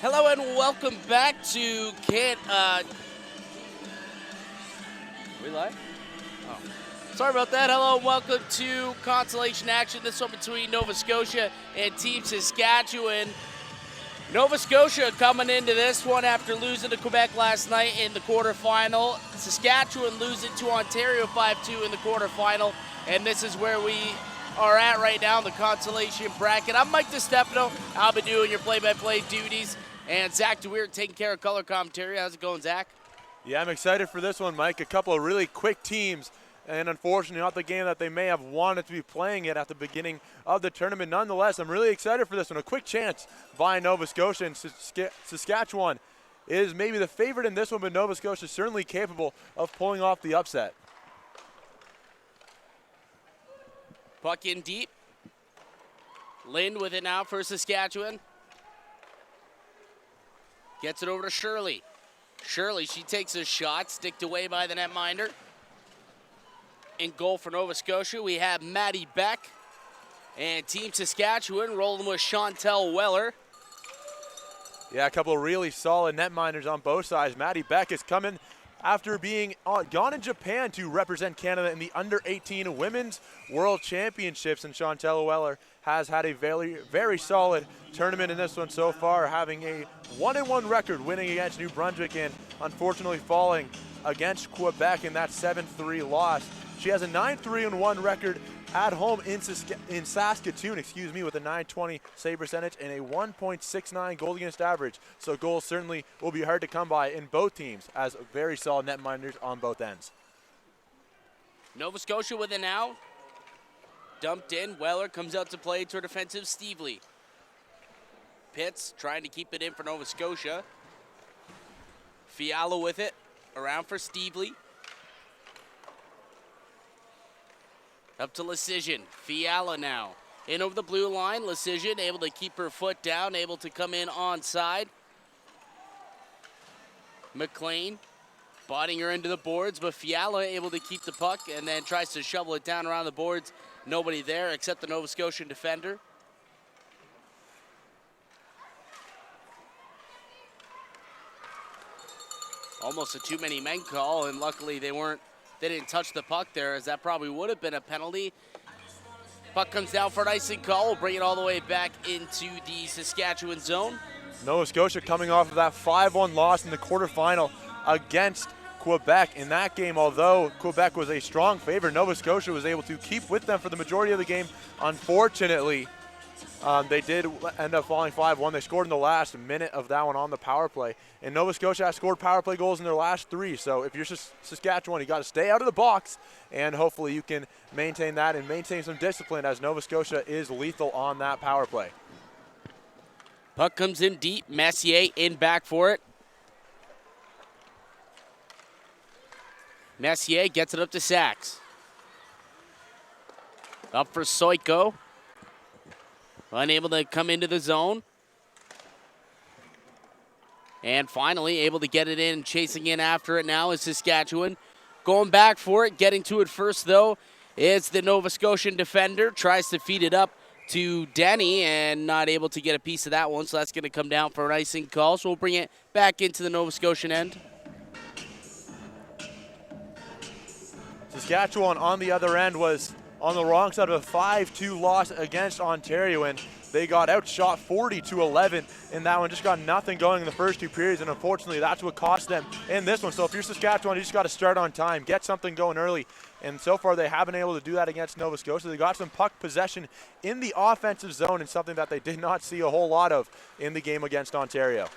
Hello and welcome back to we live? Oh. Sorry about that. Hello and welcome to Consolation Action. This one between Nova Scotia and Team Saskatchewan. Nova Scotia coming into this one after losing to Quebec last night in the quarterfinal. Saskatchewan losing to Ontario 5-2 in the quarterfinal. And this is where we are at right now in the consolation bracket. I'm Mike DiStefano. I'll be doing your play-by-play duties. And Zach DeWeert taking care of color commentary. How's it going, Zach? Yeah, I'm excited for this one, Mike. A couple of really quick teams, and unfortunately not the game that they may have wanted to be playing it at the beginning of the tournament. Nonetheless, I'm really excited for this one. A quick chance by Nova Scotia, and Saskatchewan is maybe the favorite in this one, but Nova Scotia is certainly capable of pulling off the upset. Puck in deep. Lind with it now for Saskatchewan. Gets it over to Shirley. Shirley, she takes a shot, sticked away by the netminder. In goal for Nova Scotia, we have Maddie Beck. And Team Saskatchewan rolling with Chantel Weller. Yeah, a couple of really solid netminders on both sides. Maddie Beck is coming after being gone in Japan to represent Canada in the Under-18 Women's World Championships. And Chantel Weller has had a very, very solid tournament in this one so far, having a 1-1 record, winning against New Brunswick and unfortunately falling against Quebec in that 7-3 loss. She has a 9-3-1 record at home in Saskatoon, with a .920 save percentage and a 1.69 goal against average. So goals certainly will be hard to come by in both teams, as very solid netminders on both ends. Nova Scotia with it now. Dumped in. Weller comes out to play to her defensive Stevely. Pitts trying to keep it in for Nova Scotia. Fiala with it. Around for Stevely. Up to Lecision. Fiala now. In over the blue line. Lecision able to keep her foot down. Able to come in onside. McLean bodying her into the boards, but Fiala able to keep the puck and then tries to shovel it down around the boards. Nobody there except the Nova Scotian defender. Almost a too many men call, and luckily they didn't touch the puck there, as that probably would have been a penalty. Puck comes down for an icing call. We'll bring it all the way back into the Saskatchewan zone. Nova Scotia coming off of that 5-1 loss in the quarterfinal against Quebec. In that game, although Quebec was a strong favorite, Nova Scotia was able to keep with them for the majority of the game. Unfortunately, they did end up falling 5-1. They scored in the last minute of that one on the power play. And Nova Scotia has scored power play goals in their last 3. So if you're Saskatchewan, you got to stay out of the box, and hopefully you can maintain that and maintain some discipline, as Nova Scotia is lethal on that power play. Puck comes in deep. Messier in back for it. Messier gets it up to Sachs. Up for Soiko. Unable to come into the zone. And finally able to get it in. Chasing in after it now is Saskatchewan. Going back for it. Getting to it first, though, is the Nova Scotian defender. Tries to feed it up to Denny and not able to get a piece of that one. So that's going to come down for an icing call. So we'll bring it back into the Nova Scotian end. Saskatchewan on the other end was on the wrong side of a 5-2 loss against Ontario, and they got outshot 40-11 in that one. Just got nothing going in the first 2 periods, and unfortunately that's what cost them in this one. So if you're Saskatchewan, you just got to start on time, get something going early, and so far they haven't been able to do that against Nova Scotia. They got some puck possession in the offensive zone, and something that they did not see a whole lot of in the game against Ontario.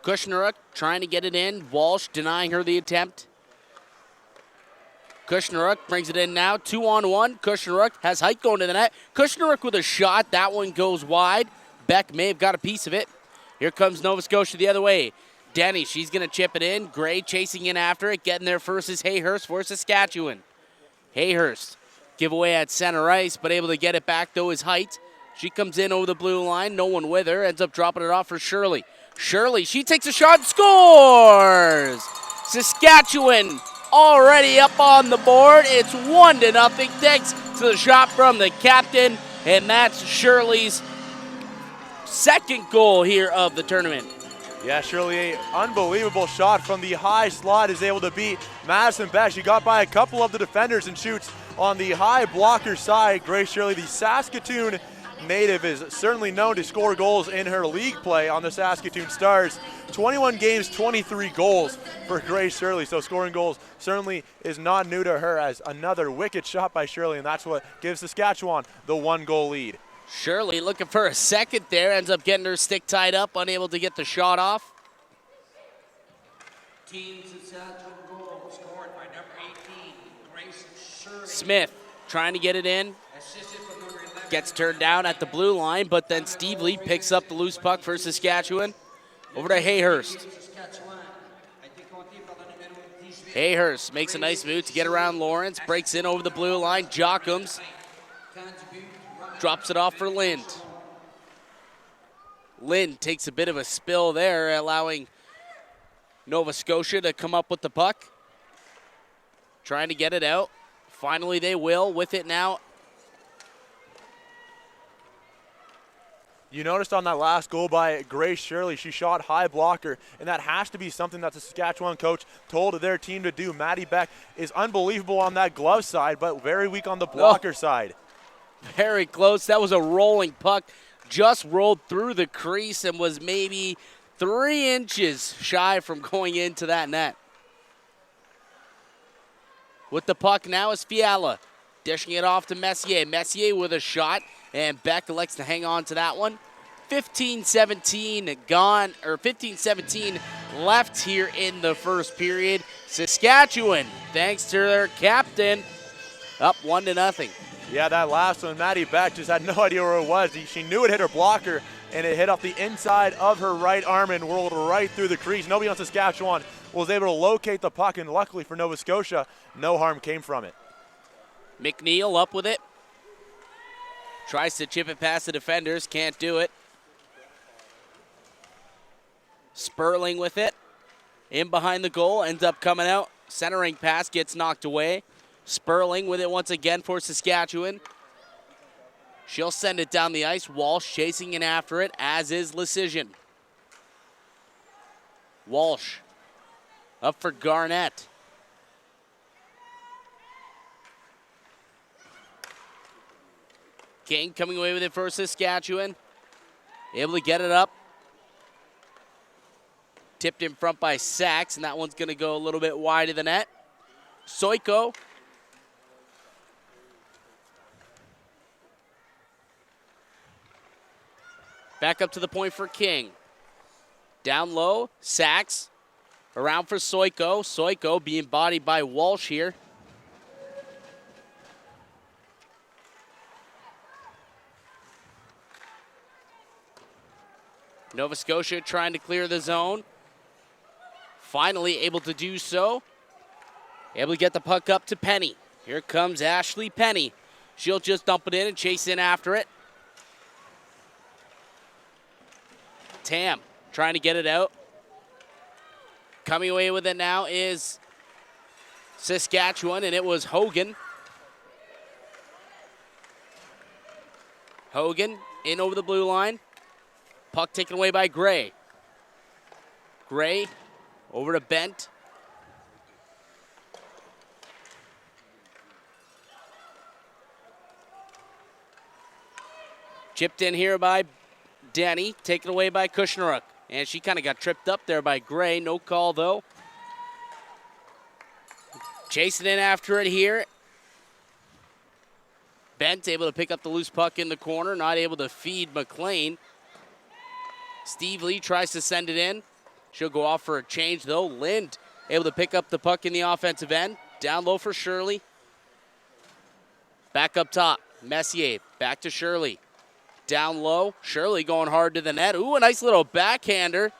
Kushnaruk trying to get it in. Walsh denying her the attempt. Kushnaruk brings it in now, 2-on-1. Kushnaruk has height going to the net. Kushnaruk with a shot. That one goes wide. Beck may have got a piece of it. Here comes Nova Scotia the other way. Denny, she's going to chip it in. Gray chasing in after it. Getting there first is Hayhurst for Saskatchewan. Hayhurst, giveaway at center ice, but able to get it back, though, is Height. She comes in over the blue line. No one with her. Ends up dropping it off for Shirley. Shirley, she takes a shot and scores! Saskatchewan already up on the board. It's 1-0 thanks to the shot from the captain, and that's Shirley's second goal here of the tournament. Yeah, Shirley, an unbelievable shot from the high slot is able to beat Madison Beck. She got by a couple of the defenders and shoots on the high blocker side. Grace Shirley, the Saskatoon native, is certainly known to score goals in her league play on the Saskatoon Stars. 21 games, 23 goals for Grace Shirley, so scoring goals certainly is not new to her, as another wicked shot by Shirley, and that's what gives Saskatchewan the 1-goal lead. Shirley looking for a second there, ends up getting her stick tied up, unable to get the shot off. Team Saskatchewan goal scored by number 18, Grace Shirley. Smith trying to get it in. Assisted from number 11. Gets turned down at the blue line, but then Steve Lee picks up the loose puck for Saskatchewan. Over to Hayhurst. Hayhurst makes a nice move to get around Lawrence, breaks in over the blue line. Jockums drops it off for Lind. Lind takes a bit of a spill there, allowing Nova Scotia to come up with the puck. Trying to get it out. Finally they will, with it now. You noticed on that last goal by Grace Shirley, she shot high blocker, and that has to be something that the Saskatchewan coach told their team to do. Maddie Beck is unbelievable on that glove side, but very weak on the blocker side. Very close. That was a rolling puck. Just rolled through the crease and was maybe 3 inches shy from going into that net. With the puck now is Fiala. Dishing it off to Messier. Messier with a shot, and Beck elects to hang on to that one. 15-17 gone, or 15-17 left here in the first period. Saskatchewan, thanks to their captain, up 1-0. Yeah, that last one, Maddie Beck just had no idea where it was. She knew it hit her blocker, and it hit off the inside of her right arm and whirled right through the crease. Nobody on Saskatchewan was able to locate the puck, and luckily for Nova Scotia, no harm came from it. McNeil up with it. Tries to chip it past the defenders, can't do it. Sperling with it. In behind the goal, ends up coming out. Centering pass gets knocked away. Sperling with it once again for Saskatchewan. She'll send it down the ice. Walsh chasing in after it, as is Lecision. Walsh up for Garnett. King coming away with it for Saskatchewan. Able to get it up. Tipped in front by Sachs, and that one's going to go a little bit wide of the net. Soiko. Back up to the point for King. Down low, Sachs. Around for Soiko. Soiko being bodied by Walsh here. Nova Scotia trying to clear the zone. Finally able to do so. Able to get the puck up to Penny. Here comes Ashley Penny. She'll just dump it in and chase in after it. Tam trying to get it out. Coming away with it now is Saskatchewan, and it was Hogan. Hogan in over the blue line. Puck taken away by Gray. Gray over to Bent. Chipped in here by Denny, taken away by Kushneruk. And she kind of got tripped up there by Gray. No call, though. Chasing in after it here. Bent able to pick up the loose puck in the corner, not able to feed McLean. Steve Lee tries to send it in. She'll go off for a change, though. Lind able to pick up the puck in the offensive end. Down low for Shirley. Back up top. Messier back to Shirley. Down low. Shirley going hard to the net. Ooh, a nice little backhander.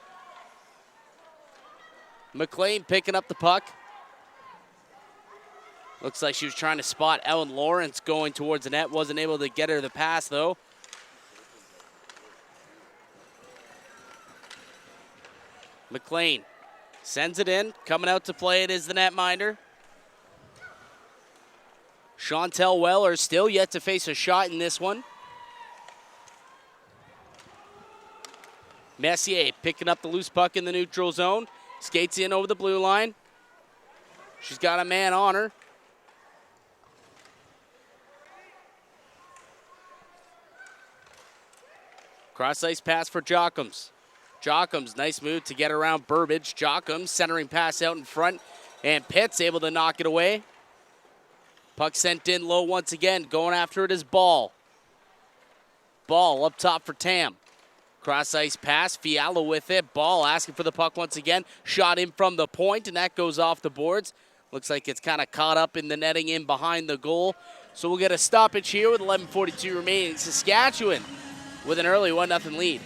McLean picking up the puck. Looks like she was trying to spot Ellen Lawrence going towards the net. Wasn't able to get her the pass, though. McLean sends it in. Coming out to play it is the netminder. Chantel Weller still yet to face a shot in this one. Messier picking up the loose puck in the neutral zone. Skates in over the blue line. She's got a man on her. Cross-ice pass for Jockums. Jockums, nice move to get around Burbage. Jockums, centering pass out in front. And Pitts able to knock it away. Puck sent in low once again. Going after it is Ball. Ball up top for Tam. Cross-ice pass, Fiala with it. Ball asking for the puck once again. Shot in from the point, and that goes off the boards. Looks like it's kind of caught up in the netting in behind the goal. So we'll get a stoppage here with 11:42 remaining. Saskatchewan with an early 1-0 lead.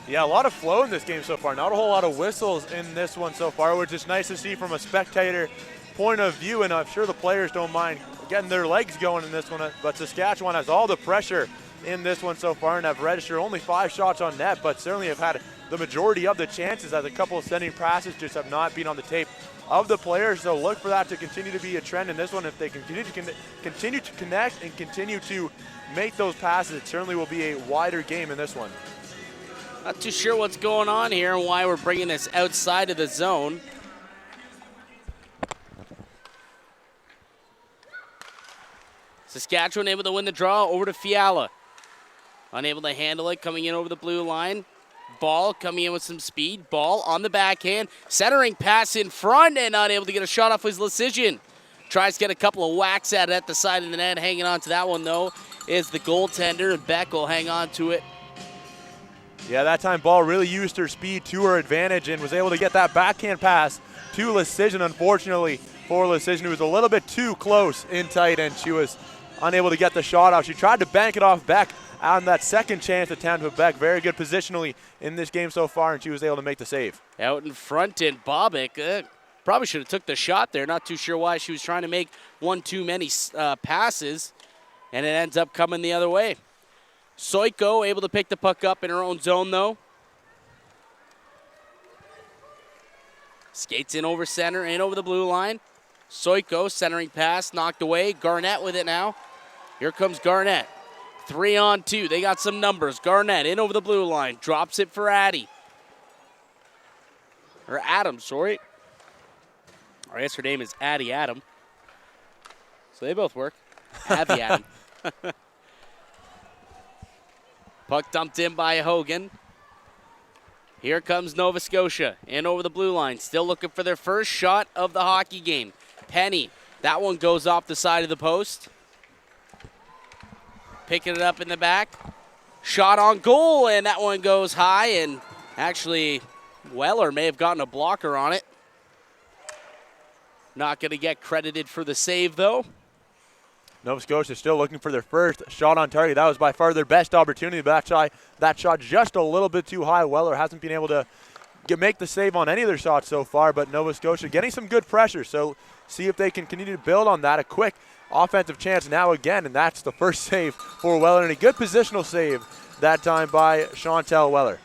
Yeah, a lot of flow in this game so far. Not a whole lot of whistles in this one so far, which is nice to see from a spectator point of view, and I'm sure the players don't mind getting their legs going in this one. But Saskatchewan has all the pressure in this one so far and have registered only 5 shots on net, but certainly have had the majority of the chances, as a couple of sending passes just have not been on the tape of the players. So look for that to continue to be a trend in this one. If they continue to connect and continue to make those passes, it certainly will be a wider game in this one. Not too sure what's going on here and why we're bringing this outside of the zone. Saskatchewan able to win the draw over to Fiala. Unable to handle it, coming in over the blue line. Ball coming in with some speed. Ball on the backhand. Centering pass in front and not able to get a shot off his Lecision. Tries to get a couple of whacks at it at the side of the net. Hanging on to that one, though, is the goaltender, and Beck will hang on to it. Yeah, that time Ball really used her speed to her advantage and was able to get that backhand pass to Lecision. Unfortunately for Lecision, who was a little bit too close in tight, and she was unable to get the shot off. She tried to bank it off Beck on that second chance attempt, but Beck very good positionally in this game so far, and she was able to make the save. Out in front, and Bobick probably should have took the shot there. Not too sure why. She was trying to make one too many passes, and it ends up coming the other way. Soiko able to pick the puck up in her own zone, though. Skates in over center, in over the blue line. Soiko centering pass, knocked away. Garnett with it now. Here comes Garnett. 3-on-2. They got some numbers. Garnett in over the blue line. Drops it for Addy. Or Adam, sorry. I guess her name is Addie Adam. So they both work. Abby Adam. Puck dumped in by Hogan. Here comes Nova Scotia. In over the blue line. Still looking for their first shot of the hockey game. Penny. That one goes off the side of the post. Picking it up in the back. Shot on goal, and that one goes high, and actually Weller may have gotten a blocker on it. Not going to get credited for the save, though. Nova Scotia still looking for their first shot on target. That was by far their best opportunity, but that shot just a little bit too high. Weller hasn't been able to make the save on any of their shots so far, but Nova Scotia getting some good pressure, so see if they can continue to build on that. A quick offensive chance now again, and that's the first save for Weller, and a good positional save that time by Chantel Weller.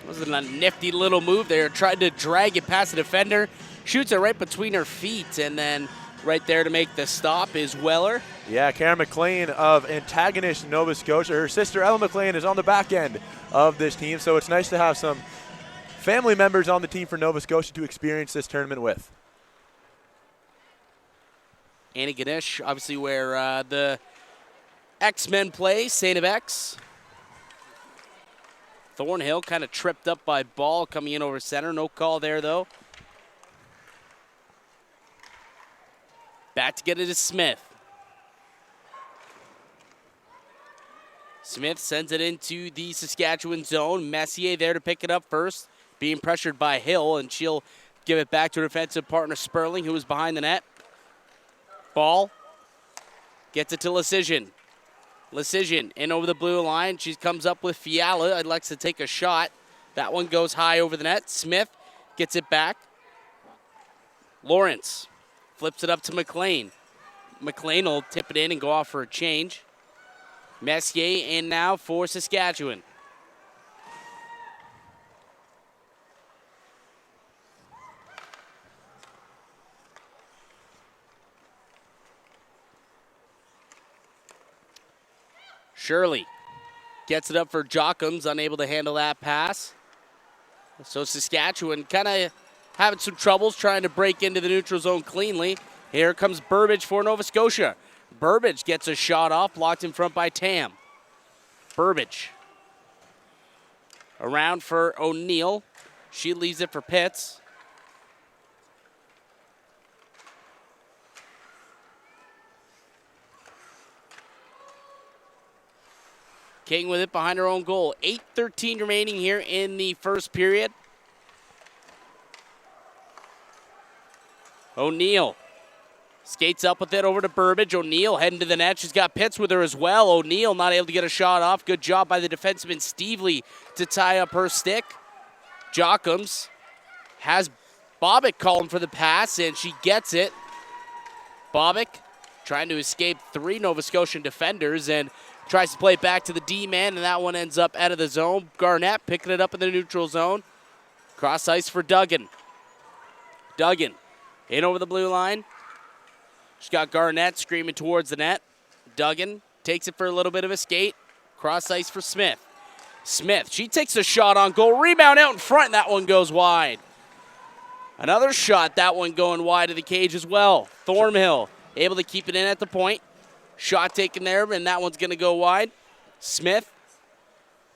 Wasn't a nifty little move there. Tried to drag it past the defender. Shoots it right between her feet, and then right there to make the stop is Weller. Yeah, Karen McLean of antagonist Nova Scotia. Her sister Ella McLean is on the back end of this team, so it's nice to have some family members on the team for Nova Scotia to experience this tournament with. Annie Ganesh, obviously where the X-Men play, Saint of X. Thornhill kind of tripped up by Ball coming in over center. No call there, though. Back to get it to Smith. Smith sends it into the Saskatchewan zone. Messier there to pick it up first, being pressured by Hill, and she'll give it back to her defensive partner Sperling, who was behind the net. Ball gets it to Lecision. Lecision in over the blue line. She comes up with Fiala. I'd like to take a shot. That one goes high over the net. Smith gets it back. Lawrence flips it up to McLean. McLean will tip it in and go off for a change. Messier in now for Saskatchewan. Shirley Gets it up for Jockums, unable to handle that pass. So Saskatchewan kind of having some troubles trying to break into the neutral zone cleanly. Here comes Burbage for Nova Scotia. Burbage gets a shot off, blocked in front by Tam. Burbage. Around for O'Neill. She leaves it for Pitts. King with it behind her own goal. 8:13 remaining here in the first period. O'Neill skates up with it over to Burbage. O'Neill heading to the net. She's got Pitts with her as well. O'Neill not able to get a shot off. Good job by the defenseman Stevely to tie up her stick. Jockums has Bobick calling for the pass, and she gets it. Bobick trying to escape 3 Nova Scotian defenders and tries to play it back to the D-man, and that one ends up out of the zone. Garnett picking it up in the neutral zone. Cross ice for Duggan. Duggan in over the blue line. She's got Garnett screaming towards the net. Duggan takes it for a little bit of a skate. Cross ice for Smith. Smith, she takes a shot on goal. Rebound out in front, and that one goes wide. Another shot, that one going wide of the cage as well. Thornhill able to keep it in at the point. Shot taken there, and that one's going to go wide. Smith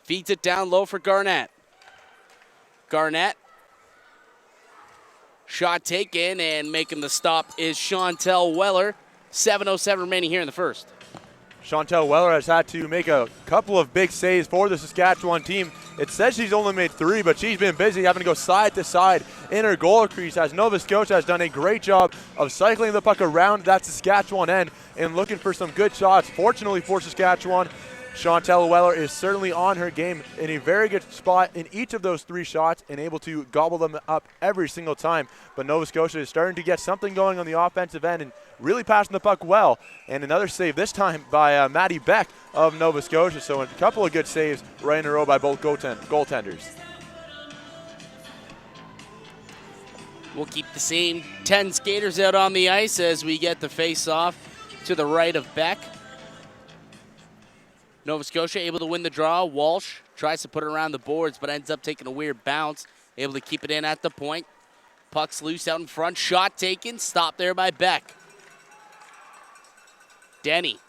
feeds it down low for Garnett. Garnett. Shot taken, and making the stop is Chantel Weller. 7:07 remaining here in the first. Chantel Weller has had to make a couple of big saves for the Saskatchewan team. It says she's only made 3, but she's been busy having to go side to side in her goal crease as Nova Scotia has done a great job of cycling the puck around that Saskatchewan end and looking for some good shots. Fortunately for Saskatchewan, Chantel Weller is certainly on her game in a very good spot in each of those 3 shots and able to gobble them up every single time. But Nova Scotia is starting to get something going on the offensive end and really passing the puck well. And another save this time by Maddie Beck of Nova Scotia. So a couple of good saves right in a row by both goaltenders. We'll keep the same 10 skaters out on the ice as we get the face-off to the right of Beck. Nova Scotia able to win the draw. Walsh tries to put it around the boards, but ends up taking a weird bounce. Able to keep it in at the point. Puck's loose out in front. Shot taken. Stopped there by Beck. Denny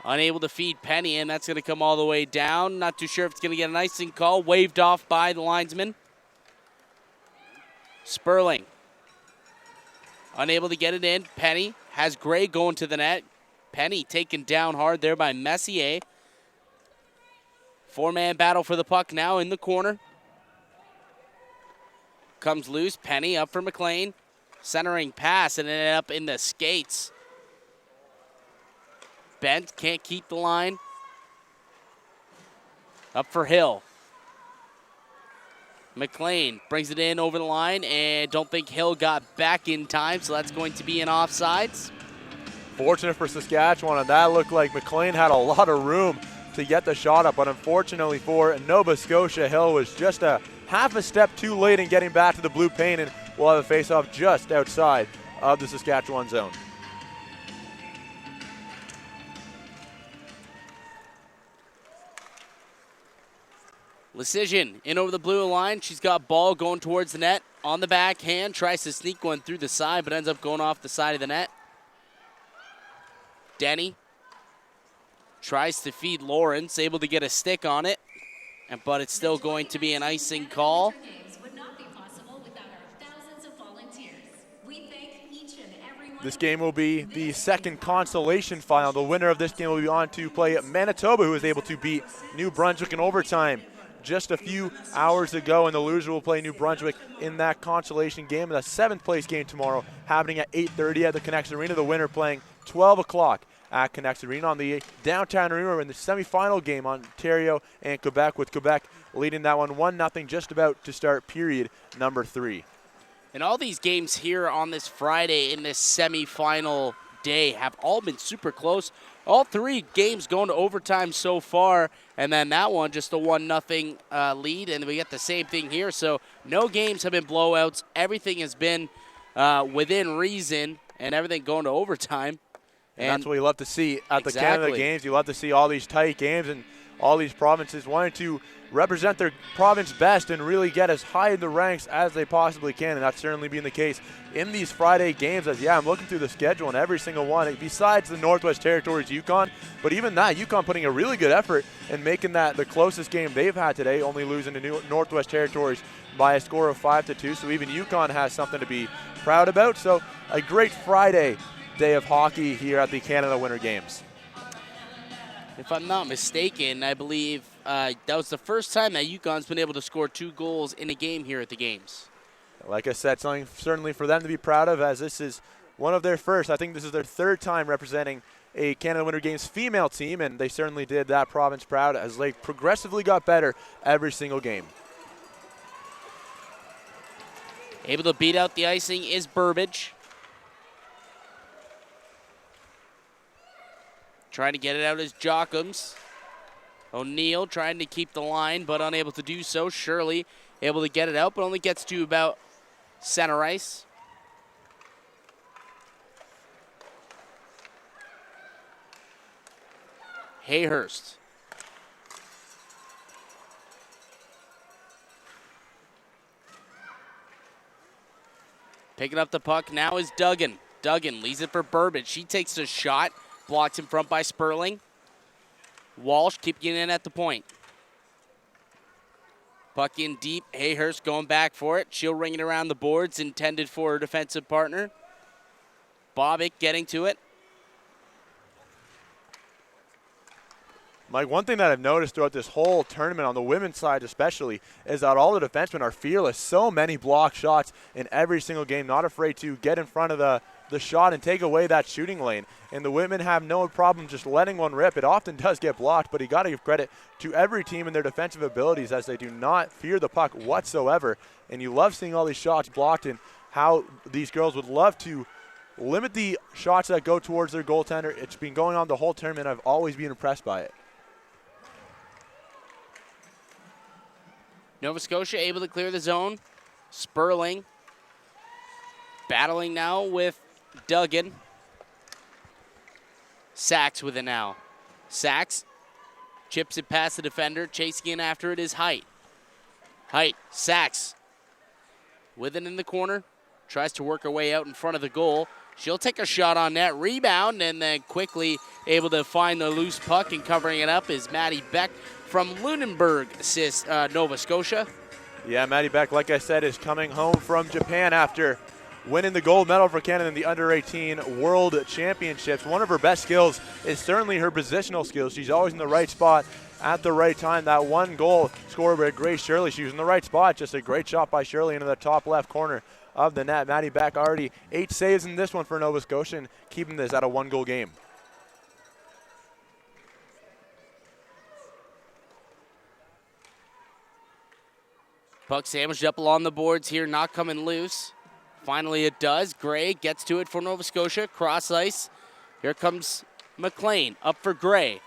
unable to feed Penny in. That's going to come all the way down. Not too sure if it's going to get an icing call. Waved off by the linesman. Sperling unable to get it in. Penny has Gray going to the net. Penny taken down hard there by Messier. 4-man battle for the puck now in the corner. Comes loose. Penny up for McLean. Centering pass and ended up in the skates. Bent can't keep the line. Up for Hill. McLean brings it in over the line, and don't think Hill got back in time, so that's going to be an offsides. Fortunate for Saskatchewan, and that looked like McLean had a lot of room to get the shot up, but unfortunately for Nova Scotia, Hill was just a half a step too late in getting back to the blue paint, and we'll have a face-off just outside of the Saskatchewan zone. Lecision in over the blue line. She's got ball going towards the net. On the backhand, tries to sneak one through the side, but ends up going off the side of the net. Denny tries to feed Lawrence, able to get a stick on it, but it's still going to be an icing call. This game will be the second consolation final. The winner of this game will be on to play Manitoba, who was able to beat New Brunswick in overtime just a few hours ago, and the loser will play New Brunswick in that consolation game. The 7th place game tomorrow happening at 8:30 at the Connex Arena. The winner playing 12 o'clock at Connex Arena on the downtown arena in the semifinal game, Ontario and Quebec, with Quebec leading that one 1-0 just about to start period number 3. And all these games here on this Friday in this semifinal day have all been super close. All 3 games going to overtime so far, and then that one just a 1-0 lead, and we get the same thing here. So no games have been blowouts. Everything has been within reason, and everything going to overtime. And that's what you love to see at the Canada games. You love to see all these tight games, and all these provinces, wanting to represent their province best and really get as high in the ranks as they possibly can, and that's certainly been the case in these Friday games. As I'm looking through the schedule, and every single one, besides the Northwest Territories Yukon, but even that, Yukon putting a really good effort and making that the closest game they've had today, only losing to Northwest Territories by a score of 5-2. So even Yukon has something to be proud about. So a great Friday day of hockey here at the Canada Winter Games. If I'm not mistaken, I believe that was the first time that Yukon's been able to score 2 goals in a game here at the games. Like I said, something certainly for them to be proud of, as this is one of their first. I think this is their 3rd time representing a Canada Winter Games female team, and they certainly did that province proud as they progressively got better every single game. Able to beat out the icing is Burbage. Trying to get it out is Jockums. O'Neill trying to keep the line, but unable to do so. Shirley able to get it out, but only gets to about center ice. Hayhurst. Picking up the puck now is Duggan. Duggan leaves it for Burbage. She takes a shot. Blocked in front by Sperling. Walsh keeping it in at the point. Puck in deep. Hayhurst going back for it. She'll ring it around the boards, intended for her defensive partner. Bobbick getting to it. Mike, one thing that I've noticed throughout this whole tournament, on the women's side especially, is that all the defensemen are fearless. So many block shots in every single game, not afraid to get in front of the shot and take away that shooting lane. And the women have no problem just letting one rip. It often does get blocked, but you got to give credit to every team and their defensive abilities, as they do not fear the puck whatsoever. And you love seeing all these shots blocked, and how these girls would love to limit the shots that go towards their goaltender. It's been going on the whole tournament. I've always been impressed by it. Nova Scotia able to clear the zone. Sperling battling now with Duggan. Sachs with it now. Sachs chips it past the defender. Chasing in after it is Height. Height, Sachs with it in the corner. Tries to work her way out in front of the goal. She'll take a shot on net. Rebound, and then quickly able to find the loose puck, and covering it up is Maddie Beck from Lunenburg, Nova Scotia. Yeah, Maddie Beck, like I said, is coming home from Japan after winning the gold medal for Canada in the Under-18 World Championships. One of her best skills is certainly her positional skills. She's always in the right spot at the right time. That one goal scored by Grace Shirley. She was in the right spot. Just a great shot by Shirley into the top left corner of the net. Maddie Beck already 8 saves in this one for Nova Scotia, and keeping this at a 1-goal game. Puck sandwiched up along the boards here, not coming loose. Finally it does. Gray gets to it for Nova Scotia. Cross ice. Here comes McLean up for Gray.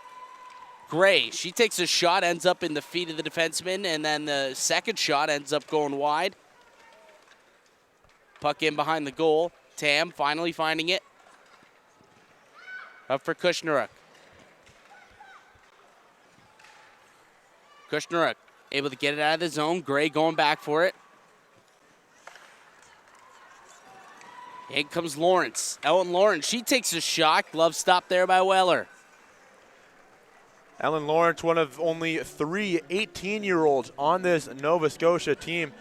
Gray, she takes a shot, ends up in the feet of the defenseman, and then the second shot ends up going wide. Puck in behind the goal. Tam finally finding it. Up for Kushnaruk. Kushnaruk able to get it out of the zone. Gray going back for it. In comes Lawrence. Ellen Lawrence, she takes a shot. Glove stop there by Weller. Ellen Lawrence, one of only 3 18-year-olds on this Nova Scotia team.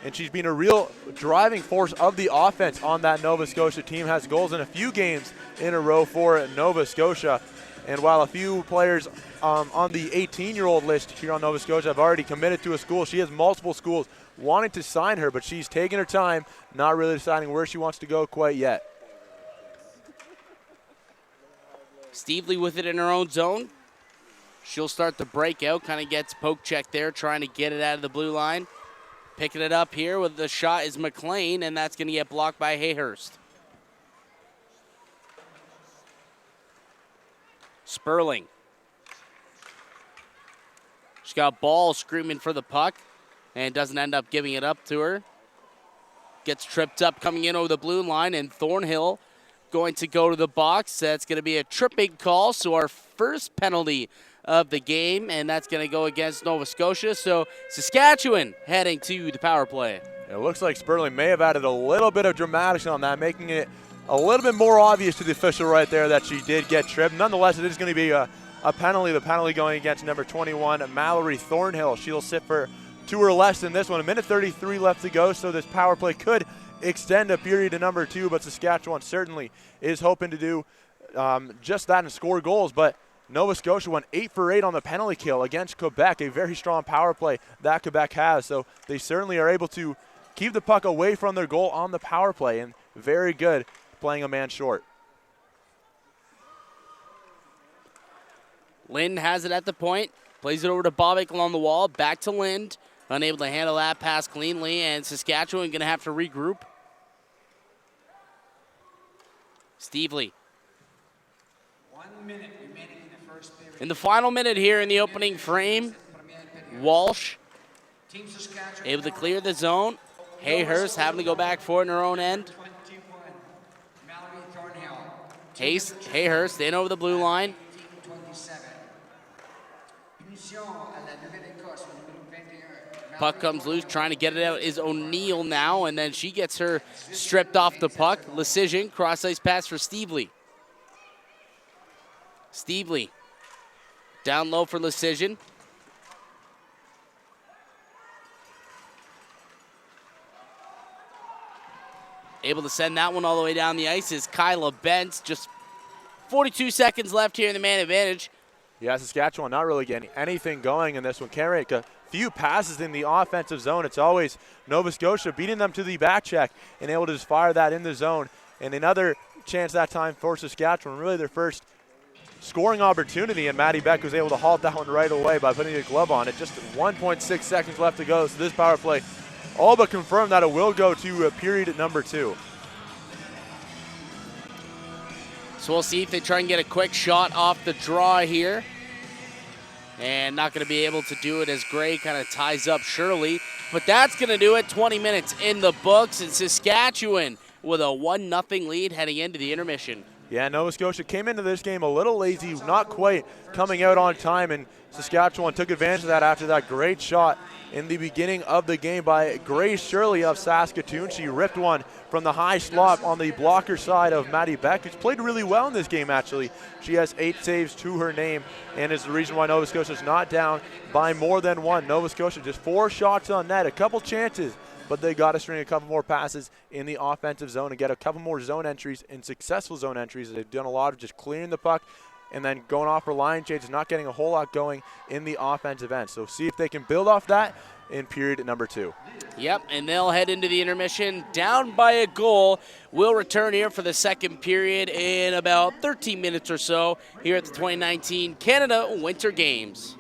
And she's been a real driving force of the offense on that Nova Scotia team. Has goals in a few games in a row for Nova Scotia. And while a few players on the 18-year-old list here on Nova Scotia have already committed to a school, she has multiple schools wanting to sign her, but she's taking her time, not really deciding where she wants to go quite yet. Stevely with it in her own zone. She'll start the breakout, kind of gets poke check there, trying to get it out of the blue line. Picking it up here with the shot is McLean, and that's going to get blocked by Hayhurst. Sperling. She's got Ball screaming for the puck and doesn't end up giving it up to her. Gets tripped up coming in over the blue line, and Thornhill going to go to the box. That's going to be a tripping call, so our first penalty of the game, and that's going to go against Nova Scotia. So Saskatchewan heading to the power play. It looks like Sperling may have added a little bit of dramatics on that, making it a little bit more obvious to the official right there that she did get tripped. Nonetheless, it is going to be a penalty. The penalty going against number 21, Mallory Thornhill. She'll sit for 2 or less in this one. 1:33 left to go, so this power play could extend a period to number 2, but Saskatchewan certainly is hoping to do just that and score goals. But Nova Scotia went 8 for 8 on the penalty kill against Quebec, a very strong power play that Quebec has. So they certainly are able to keep the puck away from their goal on the power play, and very good playing a man short. Lind has it at the point, plays it over to Bobik along the wall, back to Lind, unable to handle that pass cleanly, and Saskatchewan going to have to regroup. Stevely. 1 minute remaining in the first period. In the final minute here in the opening frame, Walsh Team Saskatchewan able to clear the zone. Hayhurst having to go back for it in her own end. 21. Mallory Thornhill. Hayhurst in over the blue line. 27. Punition à la Nouvelle-Écosse au numéro 21. Puck comes loose, trying to get it out is O'Neill now, and then she gets her stripped off the puck. Lecision, cross-ice pass for Stevely. Stevely down low for Lecision. Able to send that one all the way down the ice is Kyla Bentz. Just 42 seconds left here in the man advantage. Yeah, Saskatchewan not really getting anything going in this one. Can't make a few passes in the offensive zone. It's always Nova Scotia beating them to the back check and able to just fire that in the zone. And another chance that time for Saskatchewan, really their first scoring opportunity, and Maddie Beck was able to halt that one right away by putting a glove on it. Just 1.6 seconds left to go, so this power play all but confirmed that it will go to a period at number 2. So we'll see if they try and get a quick shot off the draw here. And not going to be able to do it as Gray kind of ties up Shirley. But that's going to do it. 20 minutes in the books, and Saskatchewan with a 1-0 lead heading into the intermission. Yeah, Nova Scotia came into this game a little lazy, not quite coming out on time, and Saskatchewan took advantage of that after that great shot in the beginning of the game by Grace Shirley of Saskatoon. She ripped one from the high slot on the blocker side of Maddie Beck, who's played really well in this game, actually. She has 8 saves to her name and is the reason why Nova Scotia is not down by more than 1. Nova Scotia just 4 shots on net, a couple chances, but they got to string a couple more passes in the offensive zone and get a couple more zone entries and successful zone entries. They've done a lot of just clearing the puck and then going off for line changes, not getting a whole lot going in the offensive end. So see if they can build off that in period number 2. Yep, and they'll head into the intermission down by a goal. We'll return here for the second period in about 13 minutes or so here at the 2019 Canada Winter Games.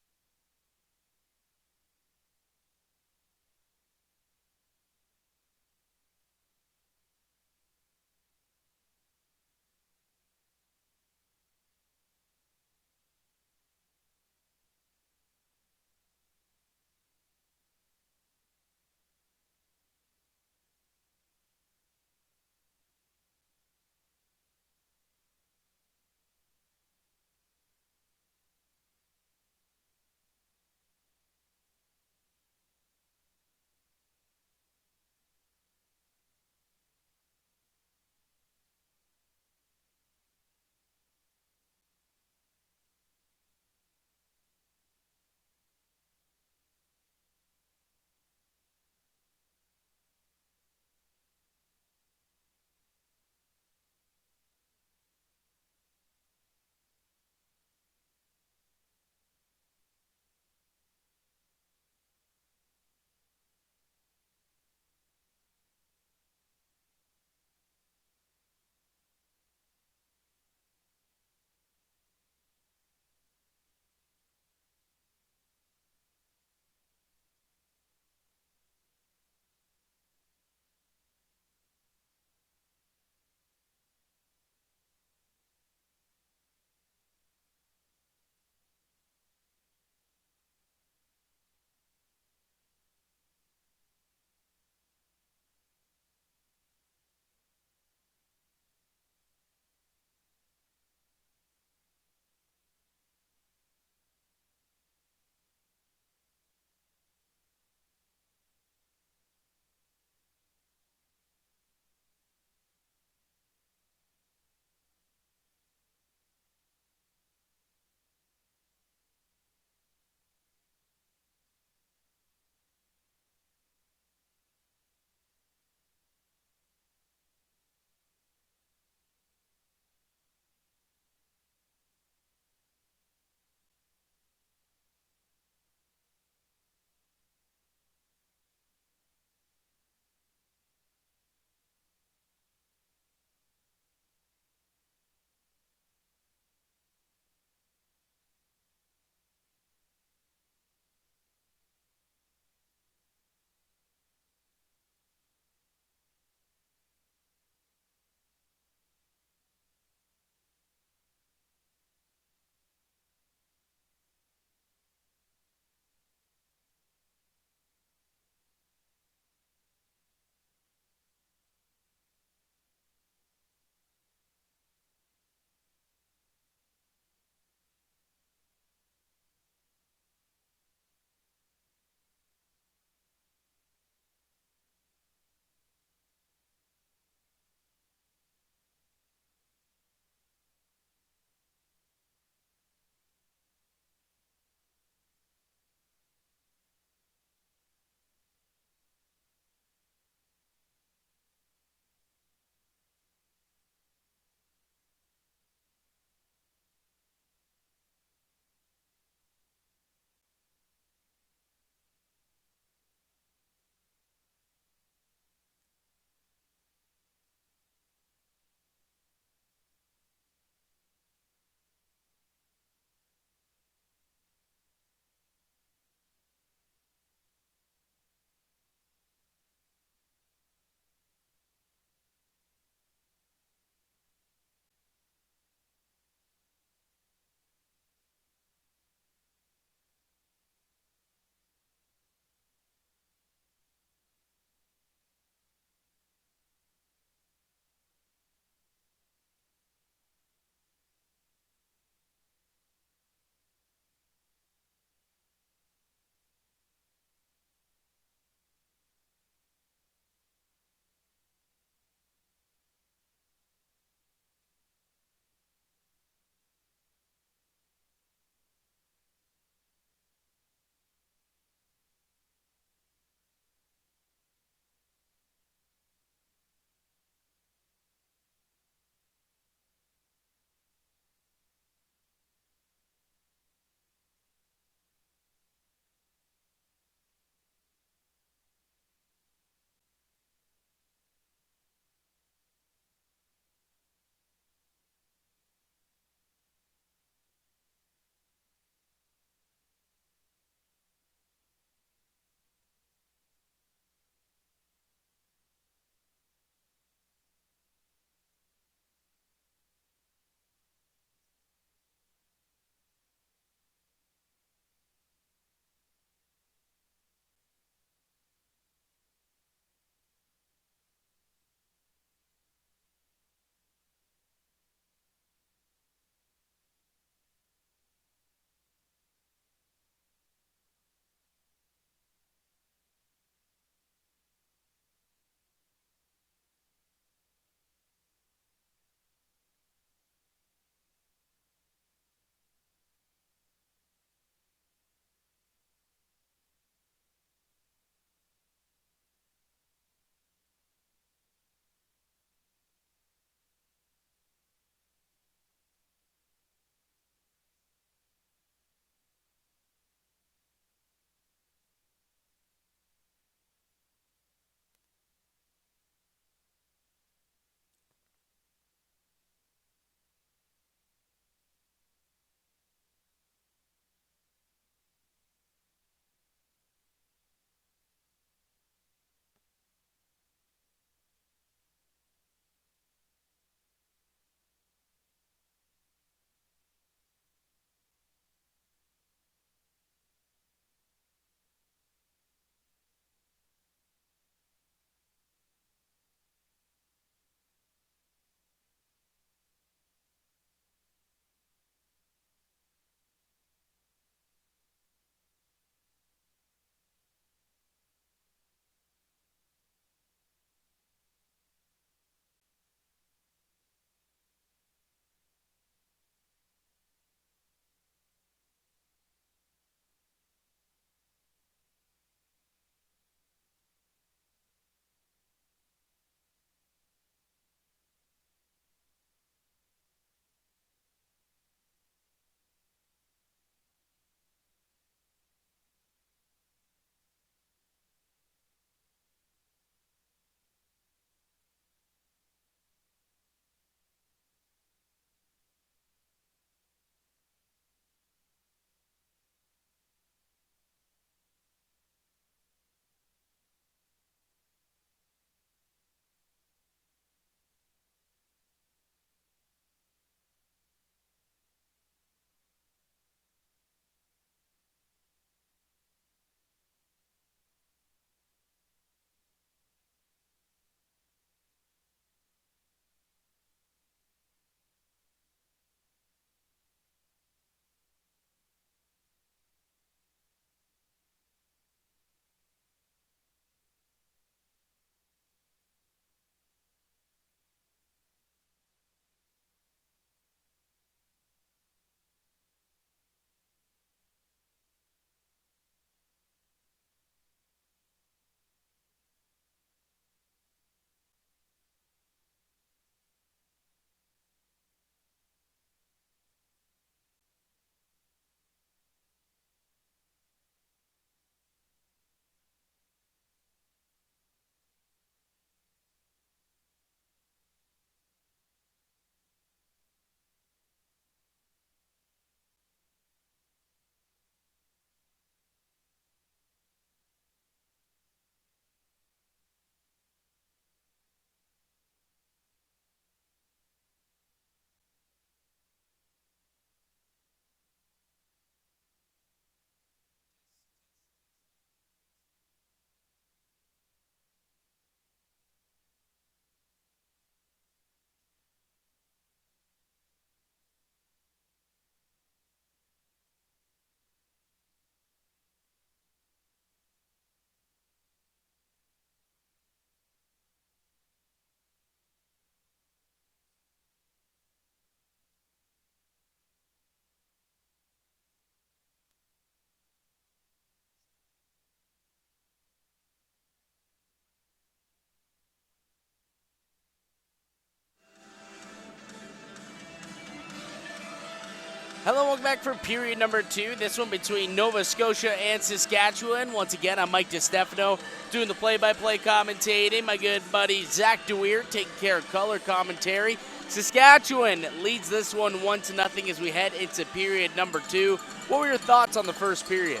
Hello, welcome back for period number 2. This one between Nova Scotia and Saskatchewan. Once again, I'm Mike DiStefano doing the play-by-play commentating. My good buddy Zach DeWeer taking care of color commentary. Saskatchewan leads this one 1-0 as we head into period number 2. What were your thoughts on the first period?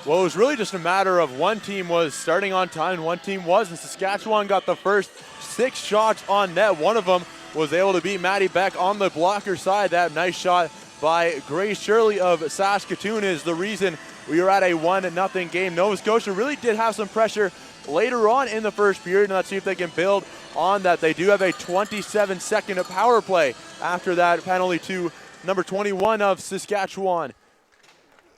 Well, it was really just a matter of one team was starting on time and one team wasn't. Saskatchewan got the first 6 shots on net. One of them was able to beat Maddie Beck on the blocker side. That nice shot by Grace Shirley of Saskatoon is the reason we were at a 1-0 game. Nova Scotia really did have some pressure later on in the first period, and let's see if they can build on that. They do have a 27-second power play after that penalty to number 21 of Saskatchewan.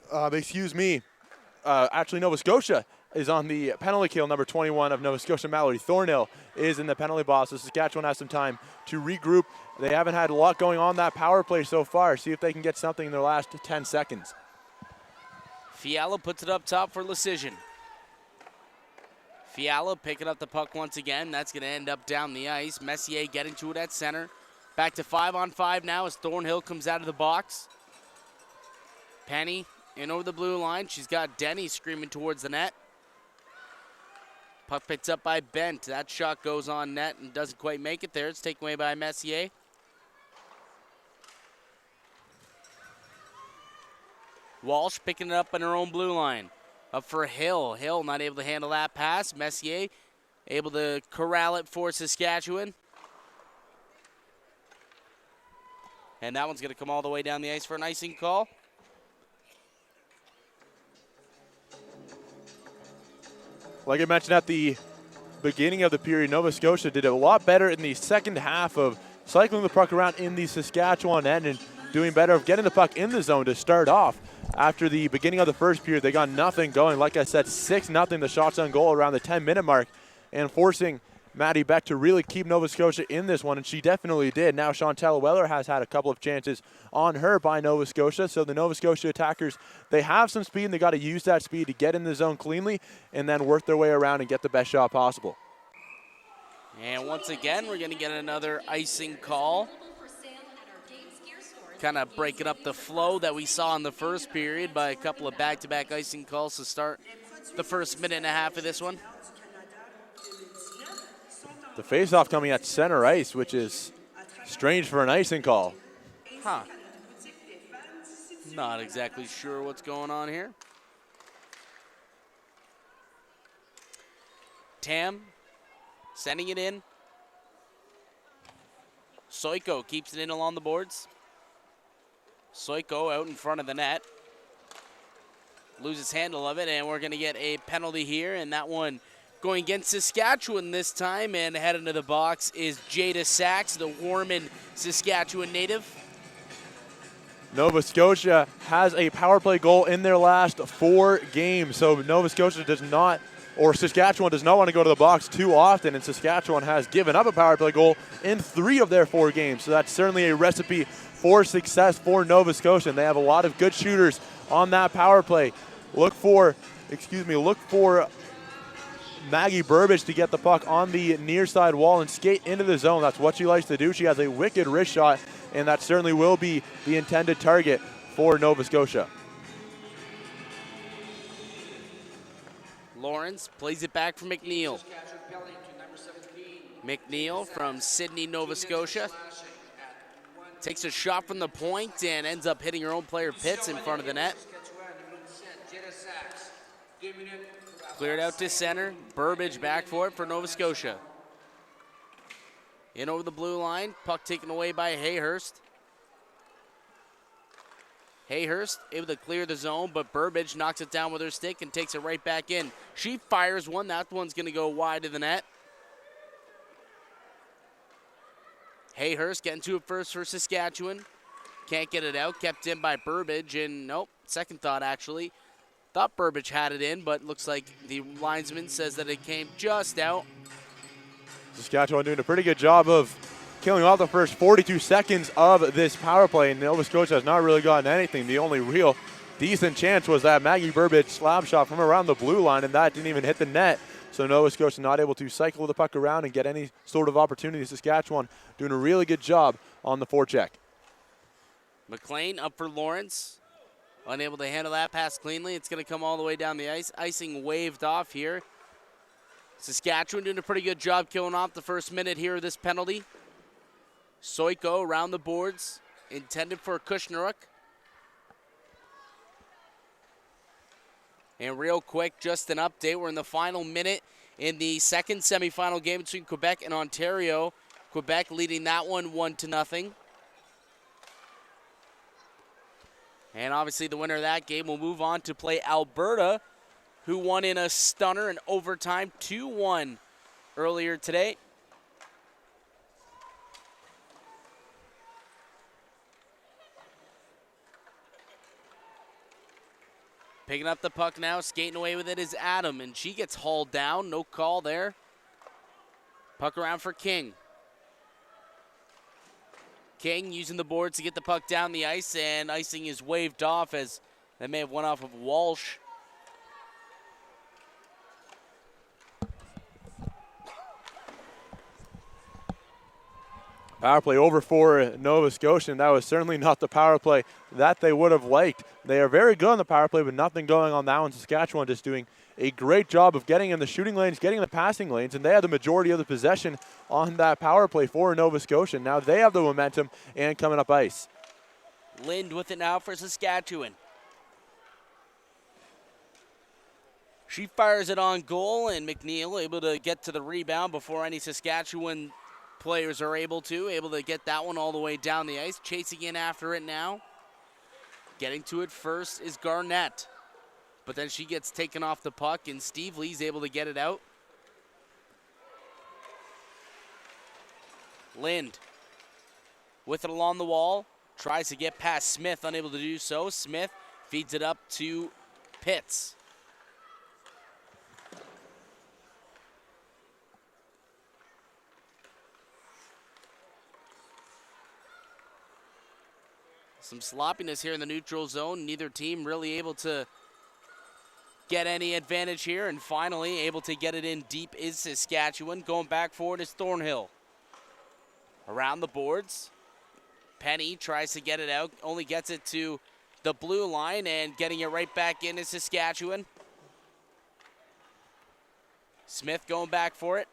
Actually, Nova Scotia is on the penalty kill. Number 21 of Nova Scotia, Mallory Thornhill, is in the penalty box. So Saskatchewan has some time to regroup. They haven't had a lot going on that power play so far. See if they can get something in their last 10 seconds. Fiala puts it up top for Lecision. Fiala picking up the puck once again. That's going to end up down the ice. Messier getting to it at center. Back to 5-on-5 now as Thornhill comes out of the box. Penny in over the blue line. She's got Denny screaming towards the net. Puck picked up by Bent. That shot goes on net and doesn't quite make it there. It's taken away by Messier. Walsh picking it up on her own blue line. Up for Hill. Hill not able to handle that pass. Messier able to corral it for Saskatchewan. And that one's going to come all the way down the ice for an icing call. Like I mentioned at the beginning of the period, Nova Scotia did a lot better in the second half of cycling the puck around in the Saskatchewan end and doing better of getting the puck in the zone to start off. After the beginning of the first period, they got nothing going. Like I said, 6-0, the shots on goal around the 10-minute mark, and forcing Maddie Beck to really keep Nova Scotia in this one, and she definitely did. Now Chantel Weller has had a couple of chances on her by Nova Scotia, so the Nova Scotia attackers, they have some speed, and they got to use that speed to get in the zone cleanly and then work their way around and get the best shot possible. And once again, we're going to get another icing call. Kind of breaking up the flow that we saw in the first period by a couple of back-to-back icing calls to start the first minute and a half of this one. The face-off coming at center ice, which is strange for an icing call. Huh. Not exactly sure what's going on here. Tam sending it in. Soiko keeps it in along the boards. Soiko out in front of the net. Loses handle of it, and we're going to get a penalty here, and that one going against Saskatchewan this time, and head into the box is Jada Sachs, the Warman, Saskatchewan native. Nova Scotia has a power play goal in their last 4 games, so Nova Scotia does not, or Saskatchewan does not want to go to the box too often, and Saskatchewan has given up a power play goal in 3 of their 4 games, so that's certainly a recipe for success for Nova Scotia, and they have a lot of good shooters on that power play. Look for Maggie Burbage to get the puck on the near side wall and skate into the zone. That's what she likes to do. She has a wicked wrist shot, and that certainly will be the intended target for Nova Scotia. Lawrence plays it back for McNeil. McNeil from Sydney, Nova Scotia. Takes a shot from the point and ends up hitting her own player Pitts in front of the net. Cleared out to center. Burbage back for it for Nova Scotia. In over the blue line. Puck taken away by Hayhurst. Hayhurst able to clear the zone, but Burbage knocks it down with her stick and takes it right back in. She fires one. That one's going to go wide of the net. Hayhurst getting to it first for Saskatchewan. Can't get it out. Kept in by Burbage, and nope, second thought actually. Thought Burbage had it in, but looks like the linesman says that it came just out. Saskatchewan doing a pretty good job of killing off the first 42 seconds of this power play, and Nova Scotia has not really gotten anything. The only real decent chance was that Maggie Burbage slap shot from around the blue line, and that didn't even hit the net. So Nova Scotia not able to cycle the puck around and get any sort of opportunity. Saskatchewan doing a really good job on the forecheck. McLean up for Lawrence. Unable to handle that pass cleanly. It's going to come all the way down the ice. Icing waved off here. Saskatchewan doing a pretty good job killing off the first minute here of this penalty. Soiko around the boards, intended for Kushnaruk. And real quick, just an update. We're in the final minute in the second semifinal game between Quebec and Ontario. Quebec leading that one 1-0. And obviously the winner of that game will move on to play Alberta, who won in a stunner in overtime 2-1 earlier today. Picking up the puck now, skating away with it is Adam, and she gets hauled down. No call there. Puck around for King. King using the boards to get the puck down the ice, and icing is waved off as that may have went off of Walsh. Power play over for Nova Scotia, and that was certainly not the power play that they would have liked. They are very good on the power play, but nothing going on that one. Saskatchewan just doing a great job of getting in the shooting lanes, getting in the passing lanes, and they had the majority of the possession on that power play for Nova Scotia. Now they have the momentum and coming up ice. Lind with it now for Saskatchewan. She fires it on goal, and McNeil able to get to the rebound before any Saskatchewan players are able to get that one all the way down the ice. Chasing in after it now. Getting to it first is Garnett. But then she gets taken off the puck, and Steve Lee's able to get it out. Lind with it along the wall. Tries to get past Smith, unable to do so. Smith feeds it up to Pitts. Some sloppiness here in the neutral zone. Neither team really able to get any advantage here. And finally, able to get it in deep is Saskatchewan. Going back forward is Thornhill. Around the boards. Penny tries to get it out. Only gets it to the blue line, and getting it right back in is Saskatchewan. Smith going back for it.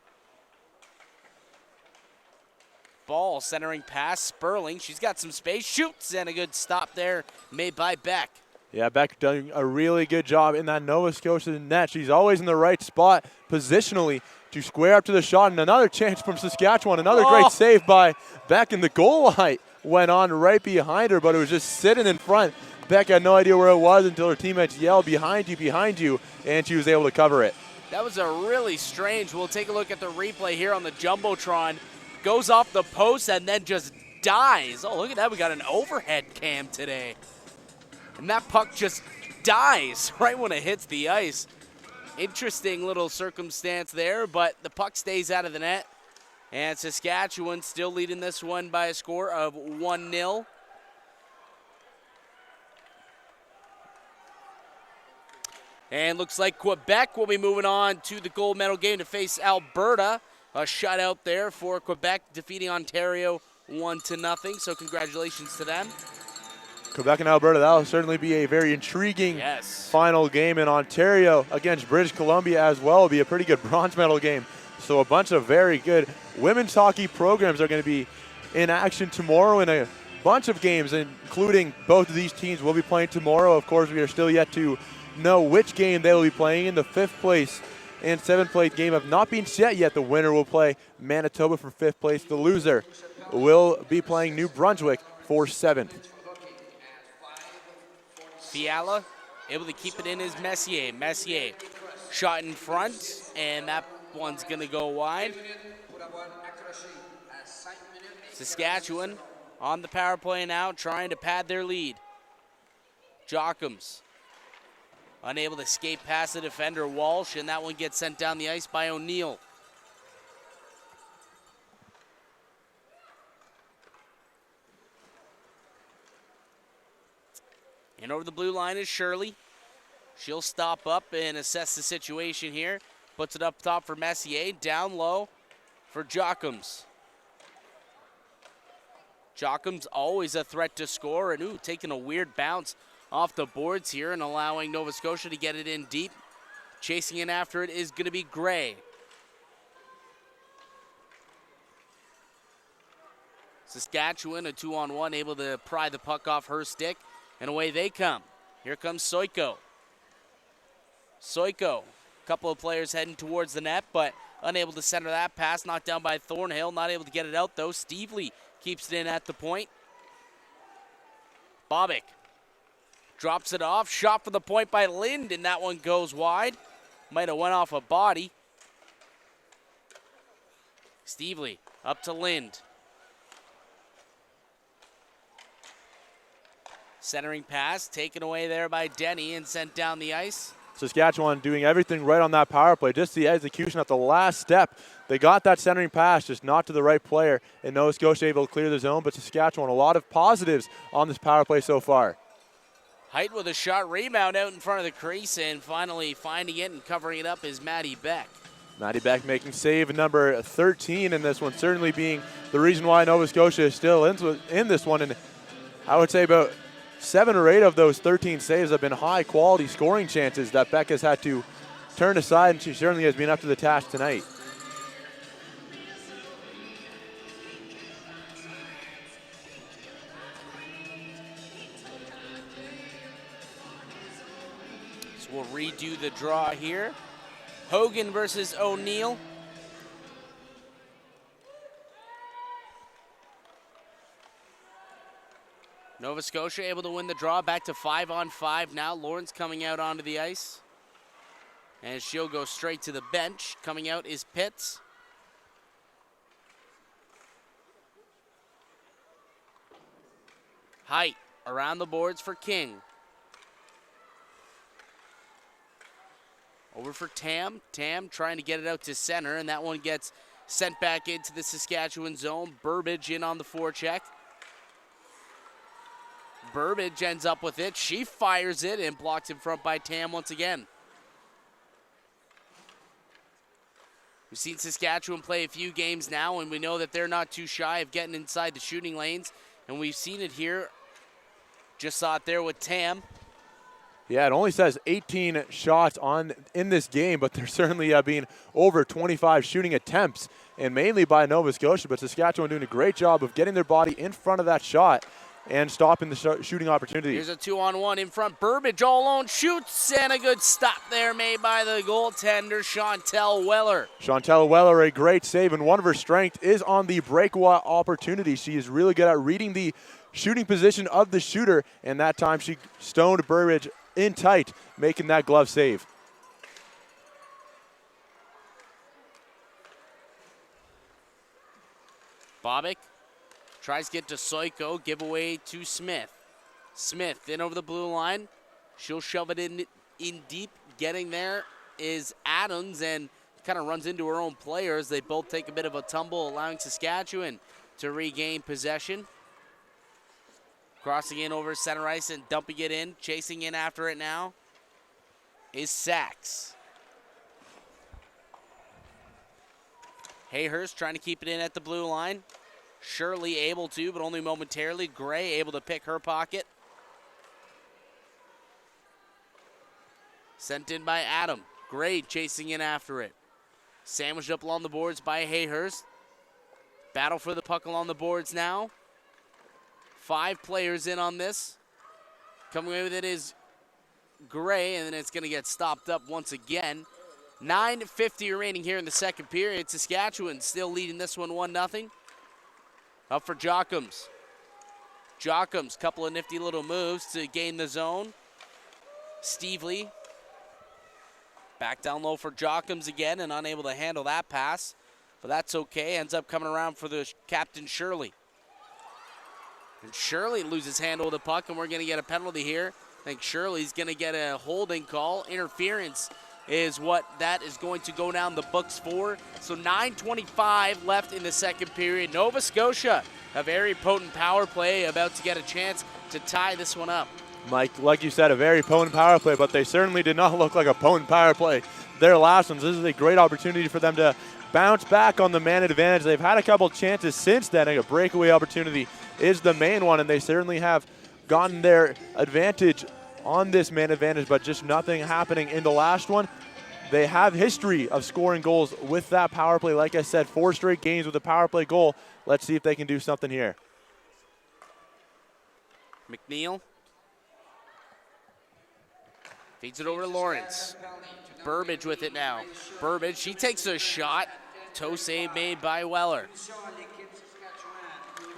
Ball centering pass, Sperling. She's got some space, shoots, and a good stop there made by Beck. Yeah, Beck doing a really good job in that Nova Scotia net. She's always in the right spot positionally to square up to the shot, and another chance from Saskatchewan. Another great save by Beck, and the goal light went on right behind her, but it was just sitting in front. Beck had no idea where it was until her teammates yelled, behind you, and she was able to cover it. That was a really strange. We'll take a look at the replay here on the Jumbotron. Goes off the post and then just dies. Oh, look at that. We got an overhead cam today. And that puck just dies right when it hits the ice. Interesting little circumstance there, but the puck stays out of the net. And Saskatchewan still leading this one by a score of 1-0. And looks like Quebec will be moving on to the gold medal game to face Alberta. A shutout there for Quebec, defeating Ontario 1-0. So congratulations to them. Quebec and Alberta, that will certainly be a very intriguing final game. In Ontario against British Columbia as well will be a pretty good bronze medal game. So a bunch of very good women's hockey programs are going to be in action tomorrow in a bunch of games, including both of these teams will be playing tomorrow. Of course, we are still yet to know which game they will be playing in. The 5th place and 7th place game have not been set yet. The winner will play Manitoba for 5th place. The loser will be playing New Brunswick for 7th. Fiala able to keep it in is Messier. Messier shot in front, and that one's going to go wide. Saskatchewan on the power play now, trying to pad their lead. Jockums unable to skate past the defender Walsh, and that one gets sent down the ice by O'Neill. And over the blue line is Shirley. She'll stop up and assess the situation here. Puts it up top for Messier, down low for Jockums. Jockham's always a threat to score, and taking a weird bounce off the boards here and allowing Nova Scotia to get it in deep. Chasing in after it is going to be Gray. Saskatchewan, a 2-on-1, able to pry the puck off her stick, and away they come. Here comes Soiko. Soiko, a couple of players heading towards the net, but unable to center that pass. Knocked down by Thornhill, not able to get it out though. Stevely keeps it in at the point. Bobick drops it off. Shot for the point by Lind, and that one goes wide. Might have went off a body. Stevely up to Lind. Centering pass taken away there by Denny and sent down the ice. Saskatchewan doing everything right on that power play. Just the execution at the last step. They got that centering pass, just not to the right player. And Nova Scotia able to clear the zone, but Saskatchewan, a lot of positives on this power play so far. Height with a shot, rebound out in front of the crease, and finally finding it and covering it up is Maddie Beck. Maddie Beck making save number 13 in this one, certainly being the reason why Nova Scotia is still in this one. And I would say about 7 or 8 of those 13 saves have been high quality scoring chances that Beck has had to turn aside, and she certainly has been up to the task tonight. So we'll redo the draw here. Hogan versus O'Neill. Nova Scotia able to win the draw, back to 5-on-5 now. Lawrence coming out onto the ice. And she'll go straight to the bench. Coming out is Pitts. Height around the boards for King. Over for Tam. Tam trying to get it out to center, and that one gets sent back into the Saskatchewan zone. Burbage in on the forecheck. Burbage ends up with it. She fires it and blocked in front by Tam once again. We've seen Saskatchewan play a few games now, and we know that they're not too shy of getting inside the shooting lanes. And we've seen it here. Just saw it there with Tam. Yeah, it only says 18 shots in this game, but there's certainly been over 25 shooting attempts, and mainly by Nova Scotia. But Saskatchewan doing a great job of getting their body in front of that shot and stopping the shooting opportunity. Here's a 2-on-1 in front. Burbage all alone shoots, and a good stop there made by the goaltender, Chantel Weller. Chantel Weller, a great save, and one of her strengths is on the breakaway opportunity. She is really good at reading the shooting position of the shooter, and that time she stoned Burbage in tight, making that glove save. Bobick tries to get to Soiko, give away to Smith. Smith in over the blue line. She'll shove it in deep. Getting there is Adams, and kind of runs into her own players. They both take a bit of a tumble, allowing Saskatchewan to regain possession. Crossing in over center ice and dumping it in. Chasing in after it now is Sachs. Hayhurst trying to keep it in at the blue line. Shirley able to, but only momentarily. Gray able to pick her pocket. Sent in by Adam. Gray chasing in after it. Sandwiched up along the boards by Hayhurst. Battle for the puck along the boards now. 5 players in on this. Coming away with it is Gray, and then it's going to get stopped up once again. 9:50 remaining here in the second period. Saskatchewan still leading this one 1-0. Up for Jockams. Jockams, couple of nifty little moves to gain the zone. Stevely back down low for Jockams again, and unable to handle that pass. But that's okay. Ends up coming around for the captain, Shirley. And Shirley loses handle of the puck, and we're going to get a penalty here. I think Shirley's going to get a holding call. Interference is what that is going to go down the books for. So 9:25 left in the second period. Nova Scotia, a very potent power play, about to get a chance to tie this one up. Mike, like you said, a very potent power play, but they certainly did not look like a potent power play. Their last ones, this is a great opportunity for them to bounce back on the man advantage. They've had a couple chances since then, like a breakaway opportunity is the main one, and they certainly have gotten their advantage on this man advantage, but just nothing happening in the last one. They have history of scoring goals with that power play. Like I said, 4 straight games with a power play goal. Let's see if they can do something here. McNeil feeds it over to Lawrence. Burbage with it now. Burbage, she takes a shot. Toe save made by Weller.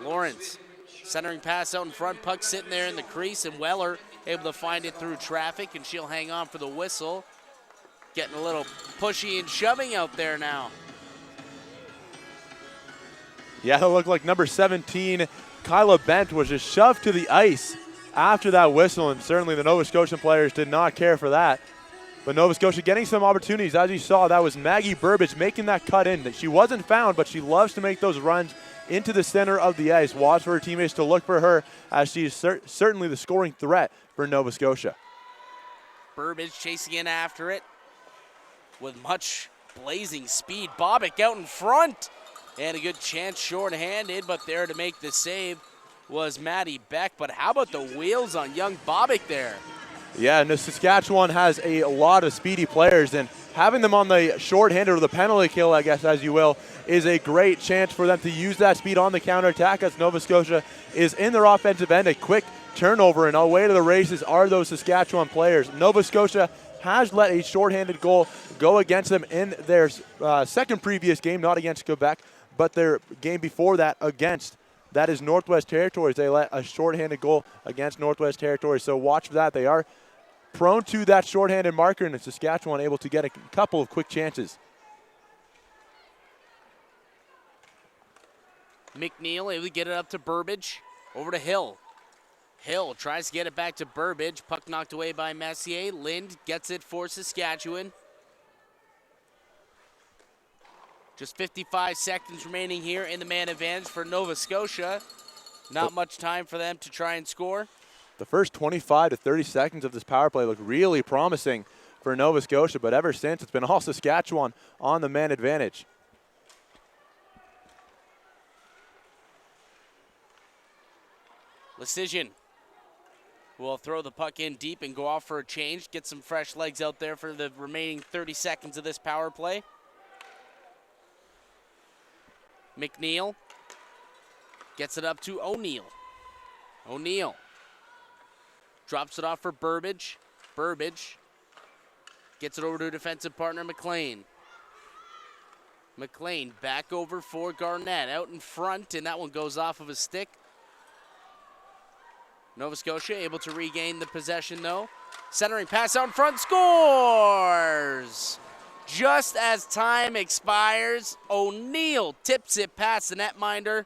Lawrence, centering pass out in front. Puck sitting there in the crease, and Weller able to find it through traffic, and she'll hang on for the whistle. Getting a little pushy and shoving out there now. Yeah, it looked like number 17, Kyla Bent, was just shoved to the ice after that whistle, and certainly the Nova Scotian players did not care for that. But Nova Scotia getting some opportunities. As you saw, that was Maggie Burbage making that cut in. She wasn't found, but she loves to make those runs into the center of the ice. Watch for her teammates to look for her, as she is certainly the scoring threat for Nova Scotia. Burbage chasing in after it with much blazing speed. Bobick out in front. And a good chance short-handed, but there to make the save was Maddie Beck. But how about the wheels on young Bobick there? Yeah, and Saskatchewan has a lot of speedy players, and having them on the short-handed or the penalty kill, I guess, as you will, is a great chance for them to use that speed on the counterattack, as Nova Scotia is in their offensive end. A quick turnover, and away to the races are those Saskatchewan players. Nova Scotia has let a short-handed goal go against them in their second previous game, not against Quebec, but their game before that against, that is Northwest Territories. They let a shorthanded goal against Northwest Territories. So watch for that. They are prone to that shorthanded marker, and Saskatchewan able to get a couple of quick chances. McNeil able to get it up to Burbage. Over to Hill. Hill tries to get it back to Burbage. Puck knocked away by Messier. Lind gets it for Saskatchewan. Just 55 seconds remaining here in the man advantage for Nova Scotia. Not much time for them to try and score. The first 25 to 30 seconds of this power play looked really promising for Nova Scotia, but ever since, it's been all Saskatchewan on the man advantage. Lecision will throw the puck in deep and go off for a change. Get some fresh legs out there for the remaining 30 seconds of this power play. McNeil gets it up to O'Neill. O'Neill drops it off for Burbage. Burbage gets it over to a defensive partner, McLean. McLean back over for Garnett. Out in front, and that one goes off of a stick. Nova Scotia able to regain the possession, though. Centering pass out in front, scores! Just as time expires, O'Neill tips it past the netminder.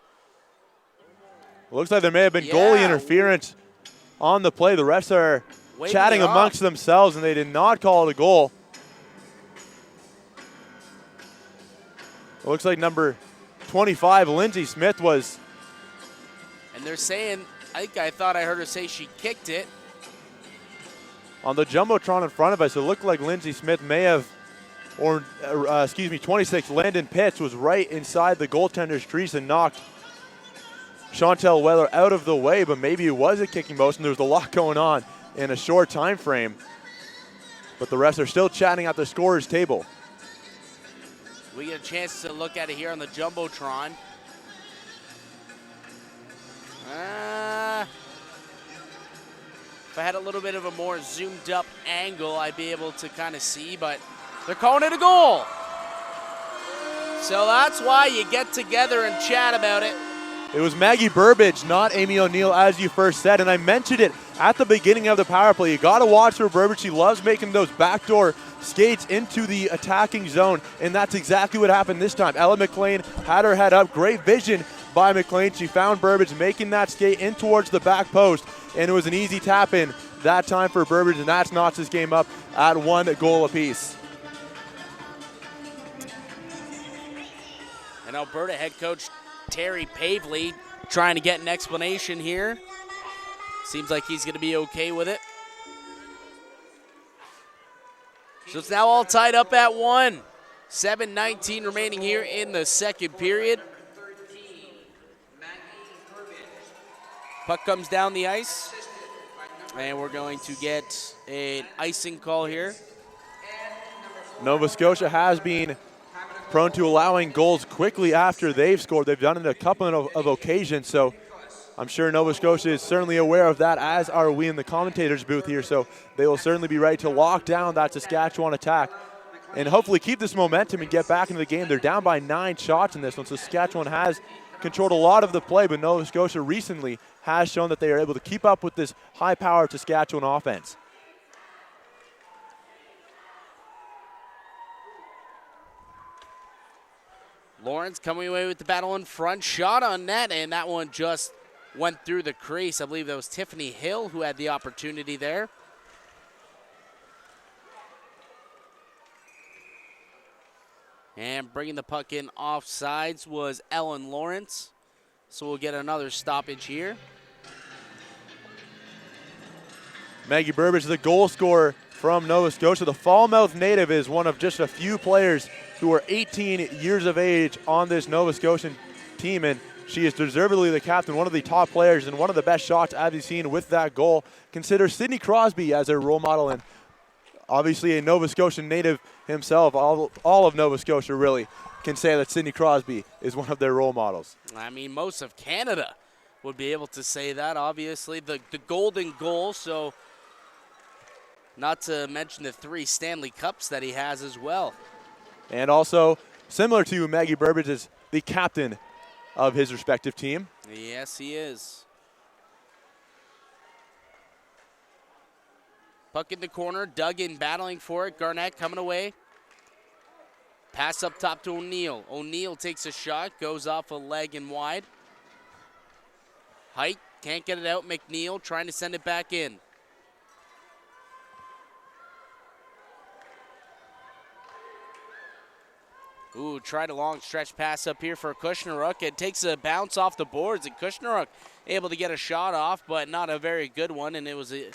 Looks like there may have been goalie interference on the play. The refs are chatting amongst themselves, and they did not call it a goal. It looks like number 25, Lindsay Smith, was. And they're saying, I thought I heard her say she kicked it. On the Jumbotron in front of us, it looked like Lindsay Smith may have, 26, Landon Pitts was right inside the goaltender's crease and knocked Chantel Weller out of the way, but maybe it was a kicking motion. There was a lot going on in a short time frame. But the refs are still chatting at the scorer's table. We get a chance to look at it here on the Jumbotron. If I had a little bit of a more zoomed up angle, I'd be able to kind of see, but they're calling it a goal. So that's why you get together and chat about it. It was Maggie Burbage, not Amy O'Neill, as you first said, and I mentioned it at the beginning of the power play. You got to watch for Burbage. She loves making those backdoor skates into the attacking zone, and that's exactly what happened this time. Ella McLean had her head up. Great vision by McLean. She found Burbage making that skate in towards the back post, and it was an easy tap in that time for Burbage, and that's notched this game up at 1 goal apiece. And Alberta head coach Terry Pavley trying to get an explanation here. Seems like he's going to be okay with it. So it's now all tied up at 1. 7:19 remaining here in the second period. Puck comes down the ice, and we're going to get an icing call here. Nova Scotia has been prone to allowing goals quickly after they've scored. They've done it a couple of occasions, so I'm sure Nova Scotia is certainly aware of that, as are we in the commentators booth here, so they will certainly be ready to lock down that Saskatchewan attack and hopefully keep this momentum and get back into the game. They're down by 9 shots in this one. Saskatchewan has controlled a lot of the play, but Nova Scotia recently has shown that they are able to keep up with this high-powered Saskatchewan offense. Lawrence coming away with the battle in front, shot on net, and that one just went through the crease. I believe that was Tiffany Hill who had the opportunity there. And bringing the puck in offsides was Ellen Lawrence. So we'll get another stoppage here. Maggie Burbage, the goal scorer from Nova Scotia. The Falmouth native is one of just a few players who are 18 years of age on this Nova Scotian team, and she is deservedly the captain, one of the top players, and one of the best shots I've seen with that goal. Consider Sidney Crosby as a role model, and obviously a Nova Scotian native himself. All of Nova Scotia really can say that Sidney Crosby is one of their role models. I mean, most of Canada would be able to say that, obviously. The golden goal, so not to mention the 3 Stanley Cups that he has as well. And also, similar to Maggie Burbage, is the captain of his respective team. Yes, he is. Puck in the corner, Duggan battling for it. Garnett coming away. Pass up top to O'Neill. O'Neill takes a shot, goes off a leg and wide. Height can't get it out. McNeil trying to send it back in. Ooh, tried a long stretch pass up here for Kushnaruk. It takes a bounce off the boards, and Kushnaruk able to get a shot off, but not a very good one, and it was a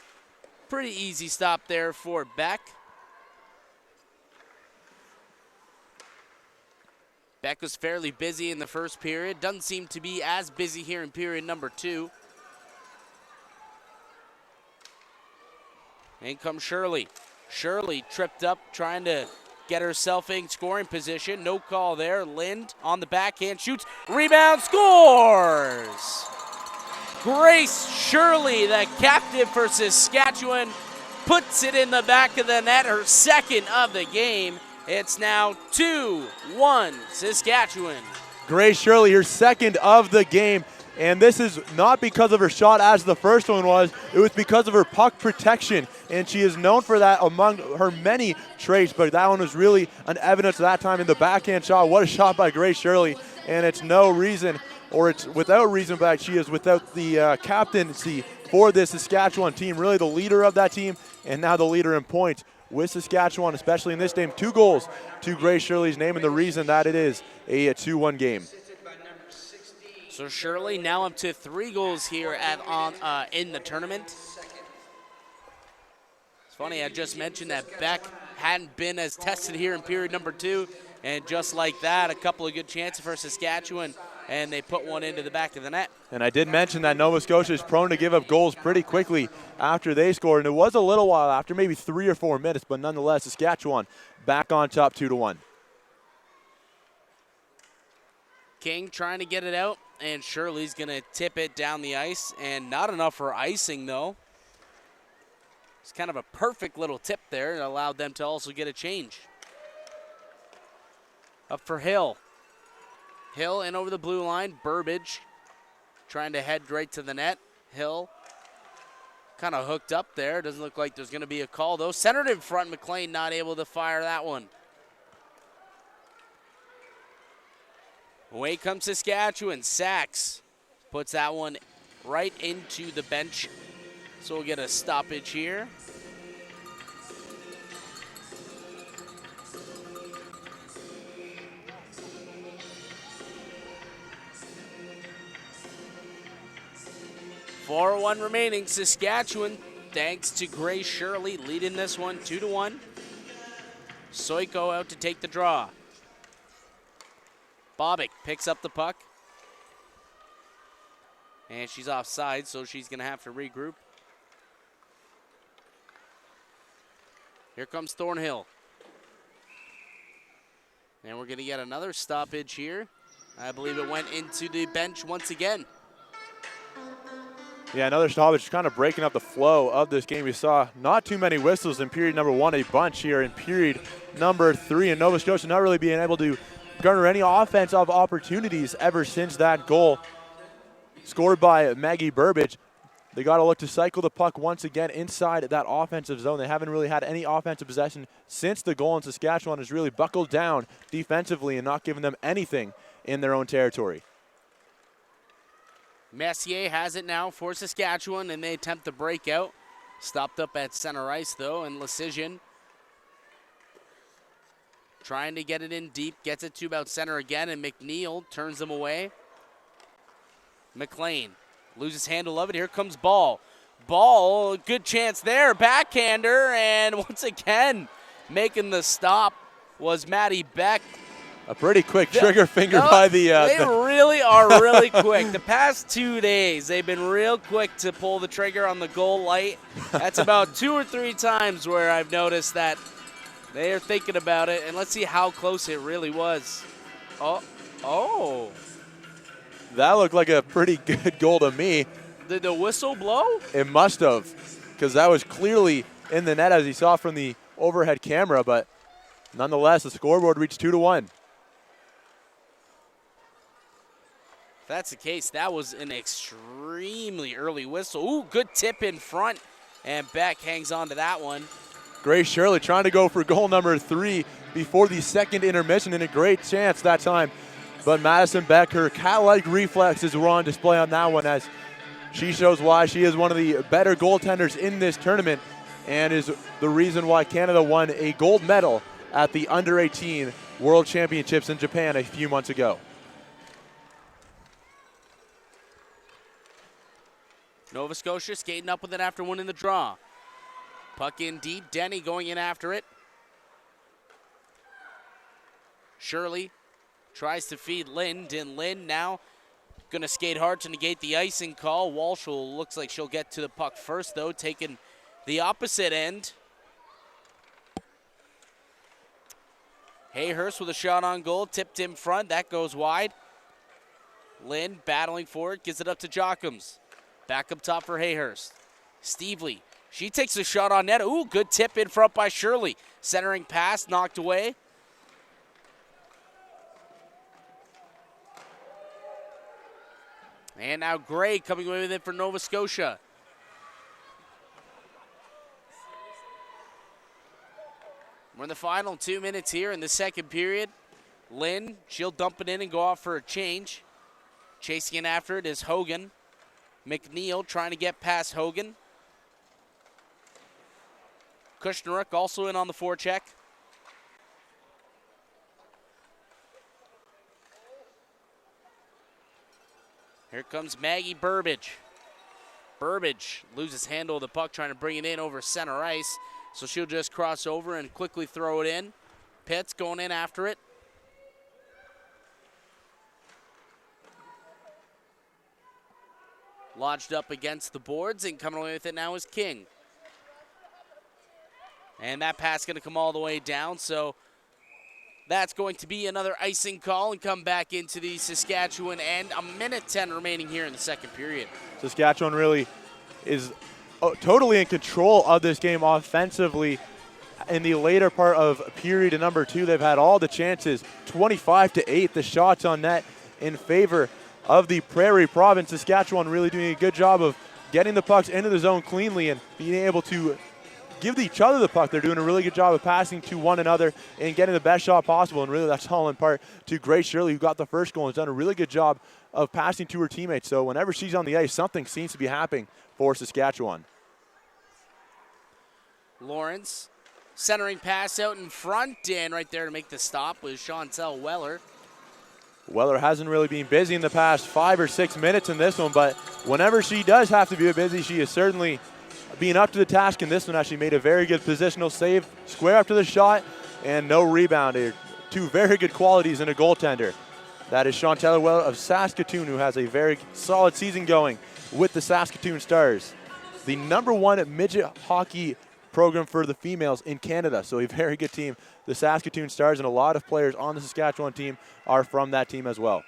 pretty easy stop there for Beck. Beck was fairly busy in the first period. Doesn't seem to be as busy here in period number 2. In comes Shirley. Shirley tripped up trying to get herself in scoring position. No call there. Lind on the backhand shoots. Rebound, scores! Grace Shirley, the captain for Saskatchewan, puts it in the back of the net, her second of the game. It's now 2-1 Saskatchewan. Grace Shirley, her second of the game. And this is not because of her shot as the first one was. It was because of her puck protection. And she is known for that among her many traits. But that one was really an evidence of that time in the backhand shot. What a shot by Grace Shirley. And it's no reason, or it's without reason, but she is without the captaincy for this Saskatchewan team. Really the leader of that team, and now the leader in points with Saskatchewan, especially in this game. 2 goals to Grace Shirley's name, and the reason that it is a 2-1 game. So Shirley now up to 3 goals here in the tournament. It's funny, I just mentioned that Beck hadn't been as tested here in period number 2, and just like that, a couple of good chances for Saskatchewan, and they put one into the back of the net. And I did mention that Nova Scotia is prone to give up goals pretty quickly after they score, and it was a little while after, maybe 3 or 4 minutes, but nonetheless, Saskatchewan back on top 2-1. King trying to get it out, and Shirley's going to tip it down the ice, and not enough for icing, though. It's kind of a perfect little tip there. It allowed them to also get a change. Up for Hill. Hill in over the blue line. Burbage trying to head right to the net. Hill kind of hooked up there. Doesn't look like there's going to be a call, though. Centered in front. McLean not able to fire that one. Away comes Saskatchewan. Sachs puts that one right into the bench. So we'll get a stoppage here. .401 remaining. Saskatchewan, thanks to Grace Shirley, leading this one 2-1. Soiko out to take the draw. Bobick picks up the puck. And she's offside, so she's going to have to regroup. Here comes Thornhill. And we're going to get another stoppage here. I believe it went into the bench once again. Yeah, another stoppage, kind of breaking up the flow of this game. We saw not too many whistles in period number 1, a bunch here in period number 3, and Nova Scotia not really being able to garner any offensive opportunities ever since that goal scored by Maggie Burbage. They got to look to cycle the puck once again inside that offensive zone. They haven't really had any offensive possession since the goal, and Saskatchewan has really buckled down defensively and not given them anything in their own territory. Messier has it now for Saskatchewan, and they attempt to break out. Stopped up at center ice, though, and Lecision trying to get it in deep, gets it to about center again, and McNeil turns them away. McLean loses handle of it. Here comes Ball. Ball, good chance there. Backhander, and once again, making the stop was Maddie Beck. A pretty quick trigger finger by the... They really are really quick. The past 2 days, they've been real quick to pull the trigger on the goal light. That's about 2 or 3 times where I've noticed that they are thinking about it. And let's see how close it really was. Oh. That looked like a pretty good goal to me. Did the whistle blow? It must have, because that was clearly in the net as you saw from the overhead camera. But nonetheless, the scoreboard reached 2-1. If that's the case, that was an extremely early whistle. Ooh, good tip in front, and Beck hangs on to that one. Grace Shirley trying to go for goal number 3 before the second intermission, and a great chance that time. But Madison Beck, her cat-like reflexes were on display on that one as she shows why she is one of the better goaltenders in this tournament and is the reason why Canada won a gold medal at the Under-18 World Championships in Japan a few months ago. Nova Scotia skating up with it after winning the draw. Puck in deep. Denny going in after it. Shirley tries to feed Lind, and Lind now going to skate hard to negate the icing call. Walsh looks like she'll get to the puck first, though, taking the opposite end. Hayhurst with a shot on goal, tipped in front. That goes wide. Lind battling for it, gives it up to Jockums. Back up top for Hayhurst. Stevely, she takes a shot on net. Ooh, good tip in front by Shirley. Centering pass, knocked away. And now Gray coming away with it for Nova Scotia. We're in the final 2 minutes here in the second period. Lynn, she'll dump it in and go off for a change. Chasing in after it is Hogan. McNeil trying to get past Hogan. Kushneruk also in on the forecheck. Here comes Maggie Burbage. Burbage loses handle of the puck, trying to bring it in over center ice. So she'll just cross over and quickly throw it in. Pitts going in after it. Lodged up against the boards, and coming away with it now is King. And that pass going to come all the way down, so that's going to be another icing call and come back into the Saskatchewan end. A minute 10 remaining here in the second period. Saskatchewan really is totally in control of this game offensively. In the later part of period number 2, they've had all the chances. 25-8, the shots on net in favor of the Prairie Province. Saskatchewan really doing a good job of getting the pucks into the zone cleanly and being able to give each other the puck. They're doing a really good job of passing to one another and getting the best shot possible. And really that's all in part to Grace Shirley, who got the first goal and has done a really good job of passing to her teammates. So whenever she's on the ice, something seems to be happening for Saskatchewan. Lawrence centering pass out in front, and right there to make the stop was Chantel Weller. Weller hasn't really been busy in the past 5 or 6 minutes in this one, but whenever she does have to be busy, she is certainly being up to the task in this one. She made a very good positional save, square up to the shot, and no rebound. Two very good qualities in a goaltender. That is Chantel Well of Saskatoon, who has a very solid season going with the Saskatoon Stars. The #1 midget hockey program for the females in Canada, so a very good team. The Saskatoon Stars, and a lot of players on the Saskatchewan team are from that team as well.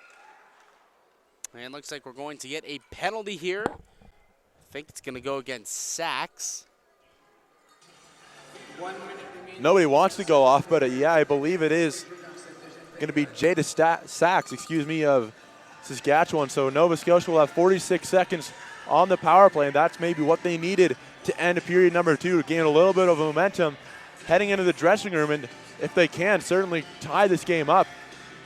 And looks like we're going to get a penalty here. I think it's going to go against Sachs. Nobody wants to go off, but yeah, I believe it is going to be Jada Sachs, of Saskatchewan. So Nova Scotia will have 46 seconds on the power play, and that's maybe what they needed to end period #2 to gain a little bit of momentum heading into the dressing room, and if they can, certainly tie this game up,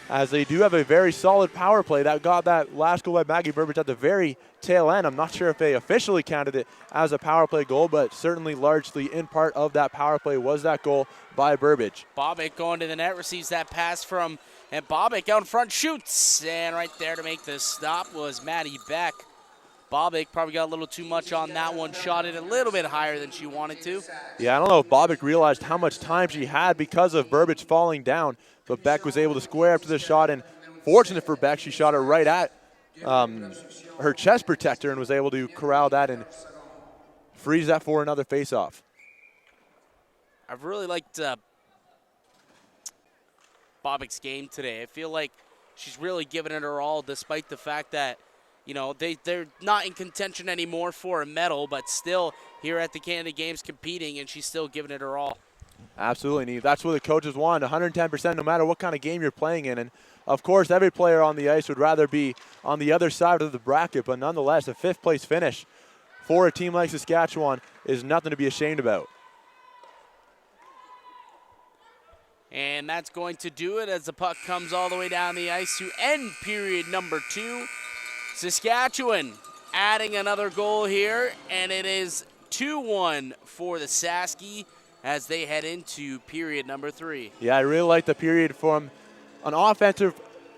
as they do have a very solid power play that got that last goal by Maggie Burbage at the very tail end. I'm not sure if they officially counted it as a power play goal, but certainly largely in part of that power play was that goal by Burbage. Bobick going to the net, receives that pass from, and Bobick out in front shoots, and right there to make the stop was Maddie Beck. Bobick probably got a little too much on that one, shot it a little bit higher than she wanted to. Yeah, I don't know if Bobick realized how much time she had because of Burbage falling down, but Beck was able to square up to the shot, and fortunate for Beck, she shot it right at her chest protector and was able to corral that and freeze that for another face-off. I've really liked Bobick's game today. I feel like she's really given it her all, despite the fact that, you know, they're not in contention anymore for a medal, but still here at the Canada Games competing, and she's still giving it her all. Absolutely, Neve. That's what the coaches want, 110% no matter what kind of game you're playing in. And, of course, every player on the ice would rather be on the other side of the bracket, but nonetheless, a fifth-place finish for a team like Saskatchewan is nothing to be ashamed about. And that's going to do it as the puck comes all the way down the ice to end period #2. Saskatchewan adding another goal here, and it is 2-1 for the Saski as they head into period #3. Yeah, I really like the period from an offensive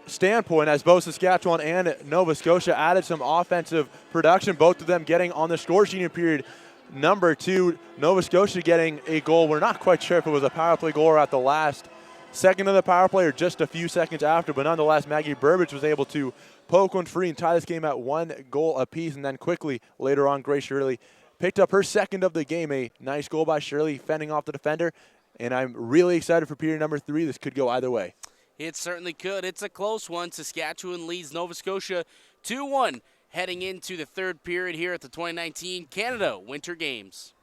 standpoint, as both Saskatchewan and Nova Scotia added some offensive production, both of them getting on the score sheet in period #2. Nova Scotia getting a goal. We're not quite sure if it was a power play goal or at the last second of the power play or just a few seconds after, but nonetheless, Maggie Burbage was able to poke one free and tie this game at 1 goal apiece, and then quickly later on, Grace Shirley picked up her second of the game. A nice goal by Shirley, fending off the defender, and I'm really excited for period #3. This could go either way. It certainly could. It's a close one. Saskatchewan leads Nova Scotia 2-1 heading into the third period here at the 2019 Canada Winter Games.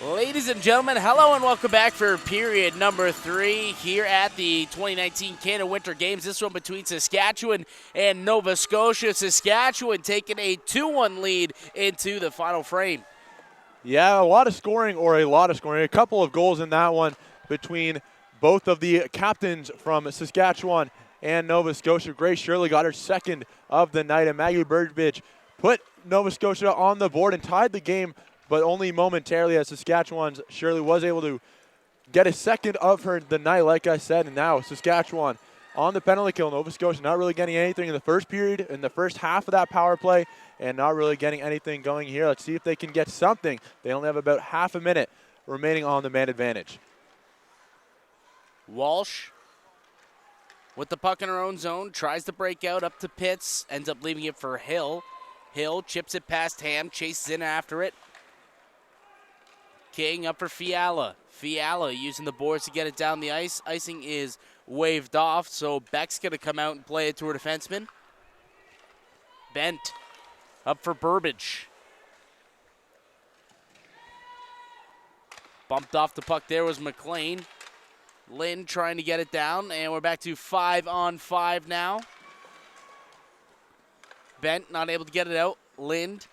Ladies and gentlemen, hello and welcome back for period number 3 here at the 2019 Canada Winter Games. This one between Saskatchewan and Nova Scotia. Saskatchewan taking a 2-1 lead into the final frame. Yeah, a lot of scoring. A couple of goals in that one between both of the captains from Saskatchewan and Nova Scotia. Grace Shirley got her second of the night, and Maggie Burbidge put Nova Scotia on the board and tied the game, but only momentarily, as Saskatchewan's Shirley was able to get a second of the night, like I said. And now Saskatchewan on the penalty kill. Nova Scotia not really getting anything in the first period, in the first half of that power play, and not really getting anything going here. Let's see if they can get something. They only have about half a minute remaining on the man advantage. Walsh with the puck in her own zone, tries to break out up to Pitts, ends up leaving it for Hill. Hill chips it past Ham, chases in after it. King up for Fiala. Fiala using the boards to get it down the ice. Icing is waved off, so Beck's going to come out and play it to her defenseman. Bent up for Burbidge. Bumped off the puck there was McLean. Lynn trying to get it down, and we're back to 5-on-5 now. Bent not able to get it out. Lind.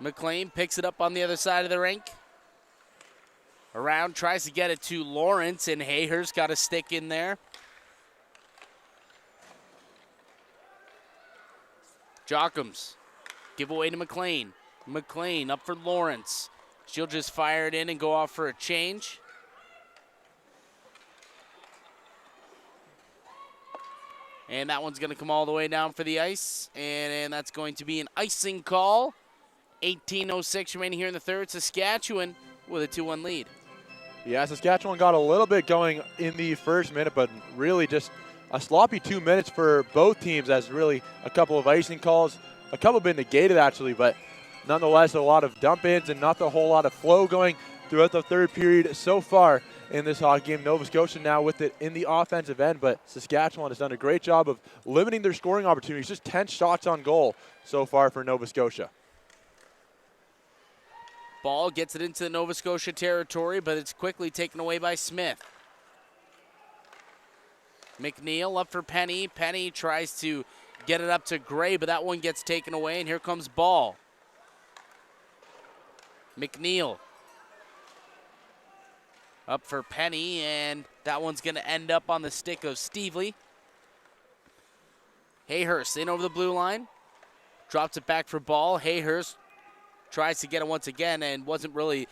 McLean picks it up on the other side of the rink. Around, tries to get it to Lawrence, and Hayhurst got a stick in there. Jockums, give away to McLean. McLean up for Lawrence. She'll just fire it in and go off for a change. And that one's going to come all the way down for the ice, and that's going to be an icing call. 18:06 remaining here in the third. Saskatchewan with a 2-1 lead. Yeah, Saskatchewan got a little bit going in the first minute, but really just a sloppy 2 minutes for both teams, as really a couple of icing calls, a couple been negated actually, but nonetheless a lot of dump-ins and not a whole lot of flow going throughout the third period so far in this hockey game. Nova Scotia now with it in the offensive end, but Saskatchewan has done a great job of limiting their scoring opportunities. Just 10 shots on goal so far for Nova Scotia. Ball gets it into the Nova Scotia territory, but it's quickly taken away by Smith. McNeil up for Penny. Penny tries to get it up to Gray, but that one gets taken away, and here comes Ball. McNeil up for Penny, and that one's going to end up on the stick of Stevely. Hayhurst in over the blue line. Drops it back for Ball. Hayhurst tries to get it once again and wasn't really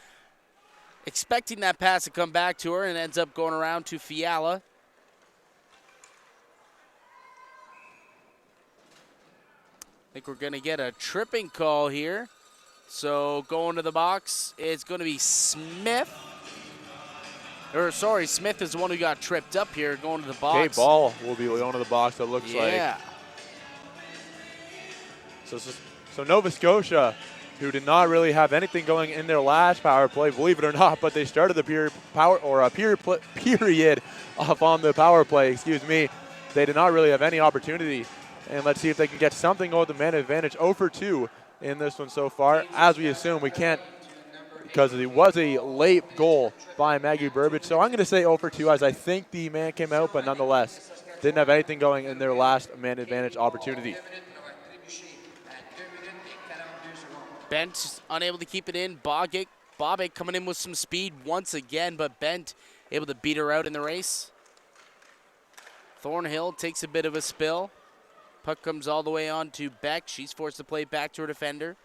expecting that pass to come back to her, and ends up going around to Fiala. I think we're going to get a tripping call here. So going to the box, it's going to be Smith. Smith is the one who got tripped up here going to the box. Okay, Ball will be going to the box, it looks like. Yeah. So Nova Scotia, who did not really have anything going in their last power play, believe it or not, but they started the period off on the power play, They did not really have any opportunity. And let's see if they can get something over the man advantage. 0 for 2 in this one so far. As we assume, we can't, because it was a late goal by Maggie Burbidge. So I'm going to say 0 for 2, as I think the man came out, but nonetheless didn't have anything going in their last man advantage opportunity. Bent unable to keep it in. Bobick coming in with some speed once again, but Bent able to beat her out in the race. Thornhill takes a bit of a spill. Puck comes all the way on to Beck. She's forced to play back to her defender.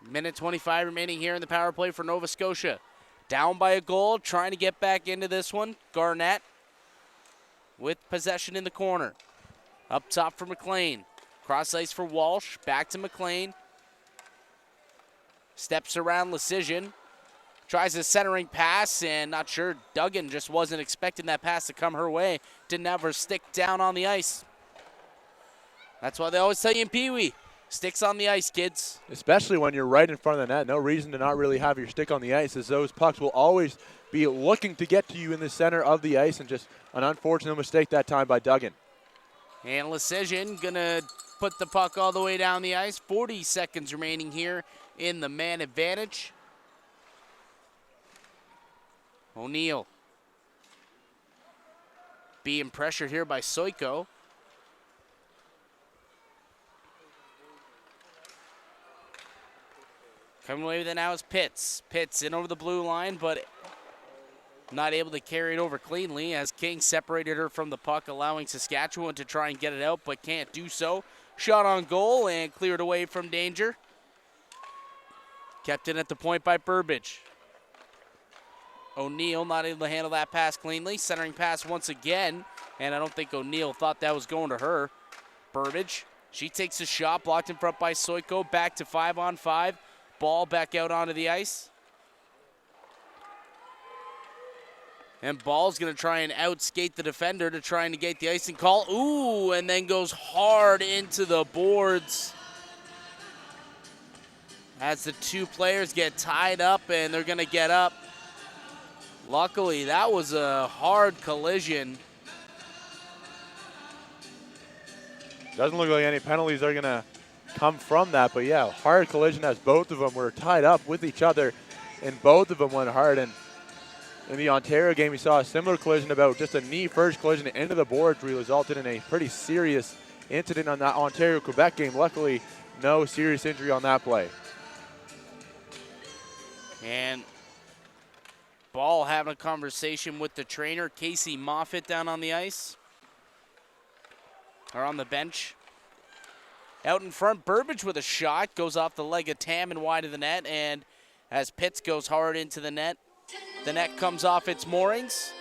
Minute 25 remaining here in the power play for Nova Scotia. Down by a goal, trying to get back into this one. Garnett with possession in the corner. Up top for McLean. Cross ice for Walsh. Back to McLean. Steps around Lecision. Tries a centering pass, and not sure. Duggan just wasn't expecting that pass to come her way. Didn't have her stick down on the ice. That's why they always tell you in Pee Wee, sticks on the ice, kids. Especially when you're right in front of the net. No reason to not really have your stick on the ice, as those pucks will always be looking to get to you in the center of the ice, and just an unfortunate mistake that time by Duggan. And Lecision gonna put the puck all the way down the ice. 40 seconds remaining here in the man advantage. O'Neill being pressured here by Soiko. Coming away with it now is Pitts. Pitts in over the blue line, but not able to carry it over cleanly as King separated her from the puck, allowing Saskatchewan to try and get it out, but can't do so. Shot on goal and cleared away from danger. Kept in at the point by Burbage. O'Neill not able to handle that pass cleanly. Centering pass once again, and I don't think O'Neill thought that was going to her. Burbage, she takes a shot, blocked in front by Soiko. Back to 5-on-5. Ball back out onto the ice. And Ball's going to try and outskate the defender to try and negate the icing call. Ooh, and then goes hard into the boards. As the two players get tied up and they're going to get up. Luckily, that was a hard collision. Doesn't look like any penalties are going to come from that, but yeah, hard collision as both of them were tied up with each other, and both of them went hard. And in the Ontario game, we saw a similar collision, about just a knee-first collision into the boards, which resulted in a pretty serious incident on that Ontario-Quebec game. Luckily, no serious injury on that play. And Ball having a conversation with the trainer, Casey Moffitt, down on the ice, or on the bench. Out in front, Burbage with a shot, goes off the leg of Tam and wide of the net, and as Pitts goes hard into the net comes off its moorings.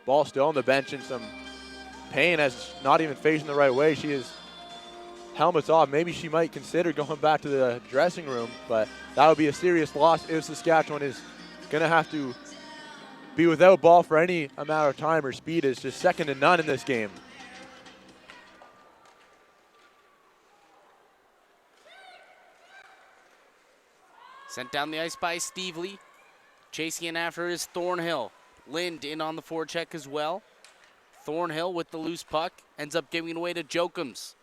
Ball still on the bench in some pain, as not even facing the right way. She is helmets off. Maybe she might consider going back to the dressing room, but that would be a serious loss if Saskatchewan is going to have to be without Ball for any amount of time. Her speed is just second to none in this game. Sent down the ice by Steve Lee. Chasing in after is Thornhill. Lind in on the forecheck as well. Thornhill with the loose puck. Ends up giving it away to Jokums.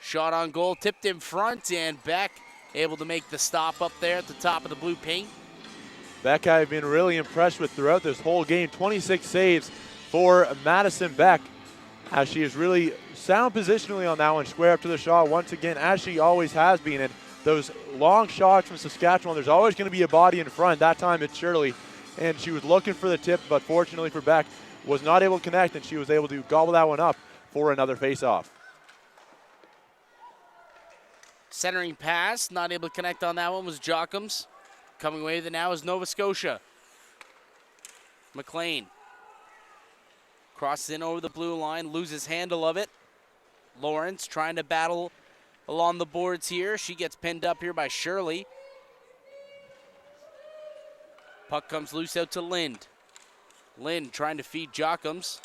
Shot on goal, tipped in front, and Beck able to make the stop up there at the top of the blue paint. Beck I've been really impressed with throughout this whole game. 26 saves for Madison Beck, as she is really sound positionally on that one. Square up to the shot once again, as she always has been. And those long shots from Saskatchewan, there's always going to be a body in front. That time it's Shirley, and she was looking for the tip, but fortunately for Beck, was not able to connect, and she was able to gobble that one up for another face-off. Centering pass, not able to connect on that one was Jockums. Coming away with it now is Nova Scotia. McLean crosses in over the blue line, loses handle of it. Lawrence trying to battle along the boards here. She gets pinned up here by Shirley. Puck comes loose out to Lind. Lind trying to feed Jockums.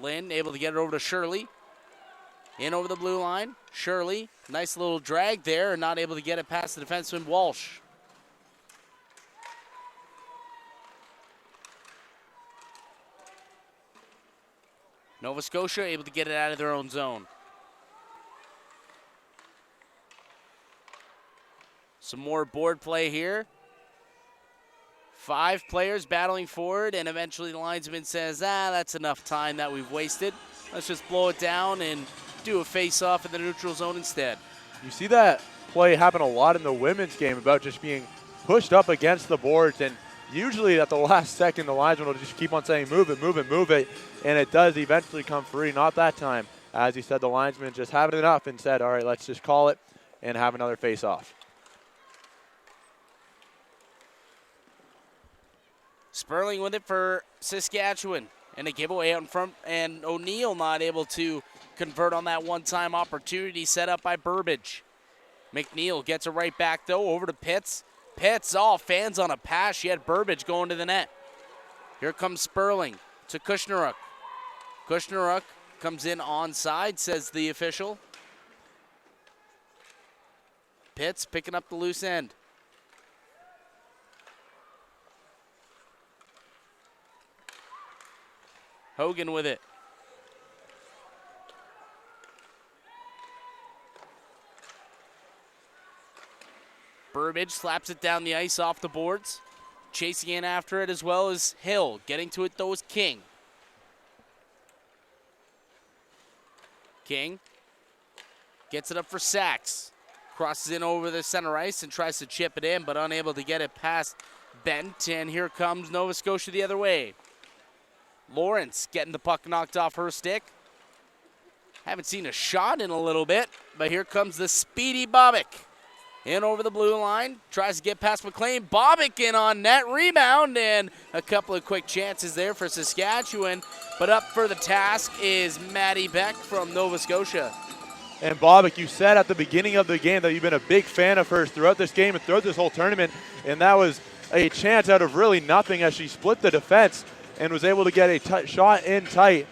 Lind able to get it over to Shirley. In over the blue line. Shirley, nice little drag there, and not able to get it past the defenseman Walsh. Nova Scotia able to get it out of their own zone. Some more board play here. 5 players battling forward, and eventually the linesman says, that's enough time that we've wasted. Let's just blow it down and do a face-off in the neutral zone instead. You see that play happen a lot in the women's game, about just being pushed up against the boards, and usually at the last second the linesman will just keep on saying, move it, move it, move it, and it does eventually come free. Not that time. As he said, the linesman just had enough and said, all right, let's just call it and have another face-off. Sperling with it for Saskatchewan, and a giveaway out in front, and O'Neill not able to convert on that one-time opportunity set up by Burbage. McNeil gets it right back, though, over to Pitts. Pitts, fans on a pass. She had Burbage going to the net. Here comes Sperling to Kushnaruk. Kushnaruk comes in onside, says the official. Pitts picking up the loose end. Hogan with it. Burbage slaps it down the ice off the boards. Chasing in after it as well as Hill. Getting to it though is King. King gets it up for Sachs. Crosses in over the center ice and tries to chip it in, but unable to get it past Bent. And here comes Nova Scotia the other way. Lawrence getting the puck knocked off her stick. Haven't seen a shot in a little bit, but here comes the speedy Bobick. In over the blue line, tries to get past McLean. Bobick in on net, rebound, and a couple of quick chances there for Saskatchewan. But up for the task is Maddie Beck from Nova Scotia. And Bobick, you said at the beginning of the game that you've been a big fan of hers throughout this game and throughout this whole tournament, and that was a chance out of really nothing as she split the defense and was able to get a shot in tight.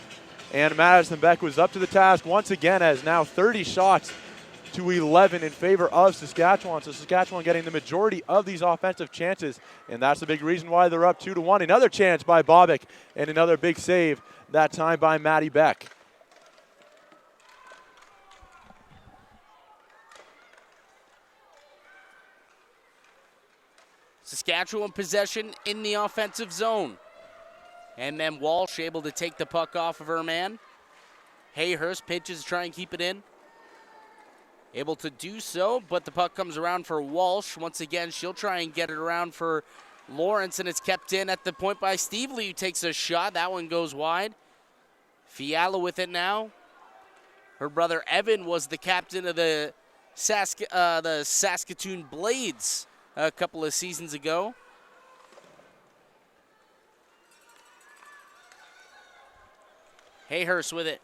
And Madison Beck was up to the task once again, as now 30 shots to 11 in favor of Saskatchewan. So Saskatchewan getting the majority of these offensive chances, and that's the big reason why they're up 2-1. Another chance by Bobick, and another big save, that time by Maddie Beck. Saskatchewan possession in the offensive zone. And then Walsh able to take the puck off of her man. Hayhurst pitches to try and keep it in. Able to do so, but the puck comes around for Walsh. Once again, she'll try and get it around for Lawrence, and it's kept in at the point by Steve Lee, who takes a shot. That one goes wide. Fiala with it now. Her brother Evan was the captain of the Saskatoon Blades a couple of seasons ago. Hayhurst with it.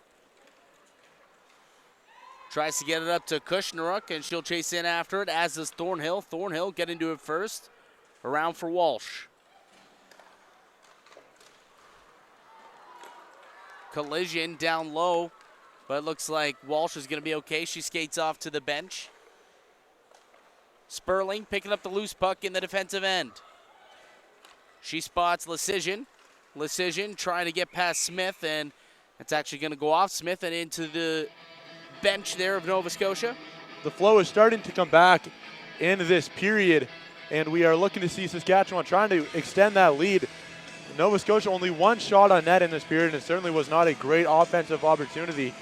Tries to get it up to Kushnaruk, and she'll chase in after it, as does Thornhill. Thornhill getting to it first. Around for Walsh. Collision down low, but it looks like Walsh is going to be okay. She skates off to the bench. Sperling picking up the loose puck in the defensive end. She spots Lecision. Lecision trying to get past Smith, and it's actually going to go off Smith and into the bench there of Nova Scotia. The flow is starting to come back in this period, and we are looking to see Saskatchewan trying to extend that lead. Nova Scotia only one shot on net in this period, and it certainly was not a great offensive opportunity,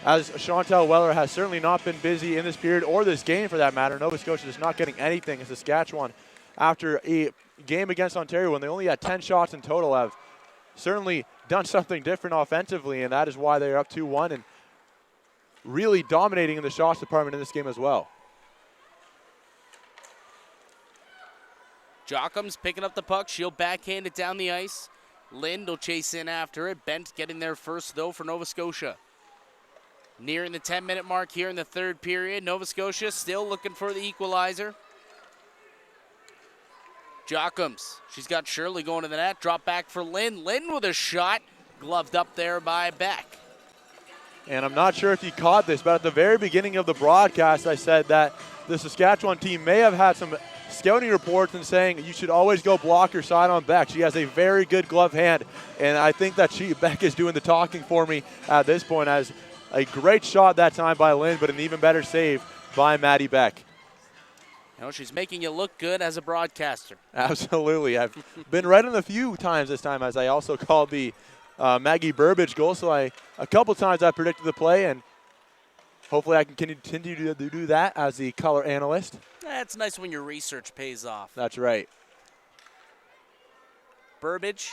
as Chantel Weller has certainly not been busy in this period or this game for that matter. Nova Scotia is not getting anything, and Saskatchewan, after a game against Ontario when they only had 10 shots in total, have certainly done something different offensively, and that is why they're up 2-1 and really dominating in the shots department in this game as well. Jockham's picking up the puck. She'll backhand it down the ice. Lind will chase in after it. Bent getting there first, though, for Nova Scotia. Nearing the 10-minute mark here in the third period. Nova Scotia still looking for the equalizer. Jockham's. She's got Shirley going to the net. Drop back for Lind. Lind with a shot. Gloved up there by Beck. And I'm not sure if you caught this, but at the very beginning of the broadcast, I said that the Saskatchewan team may have had some scouting reports and saying you should always go block your side on Beck. She has a very good glove hand, and I think that Beck is doing the talking for me at this point, as a great shot that time by Lynn, but an even better save by Maddie Beck. You know, she's making you look good as a broadcaster. Absolutely. I've been right on a few times this time, as I also called the Maggie Burbage goal, so a couple times I predicted the play, and hopefully I can continue to do that as the color analyst. It's nice when your research pays off. That's right. Burbage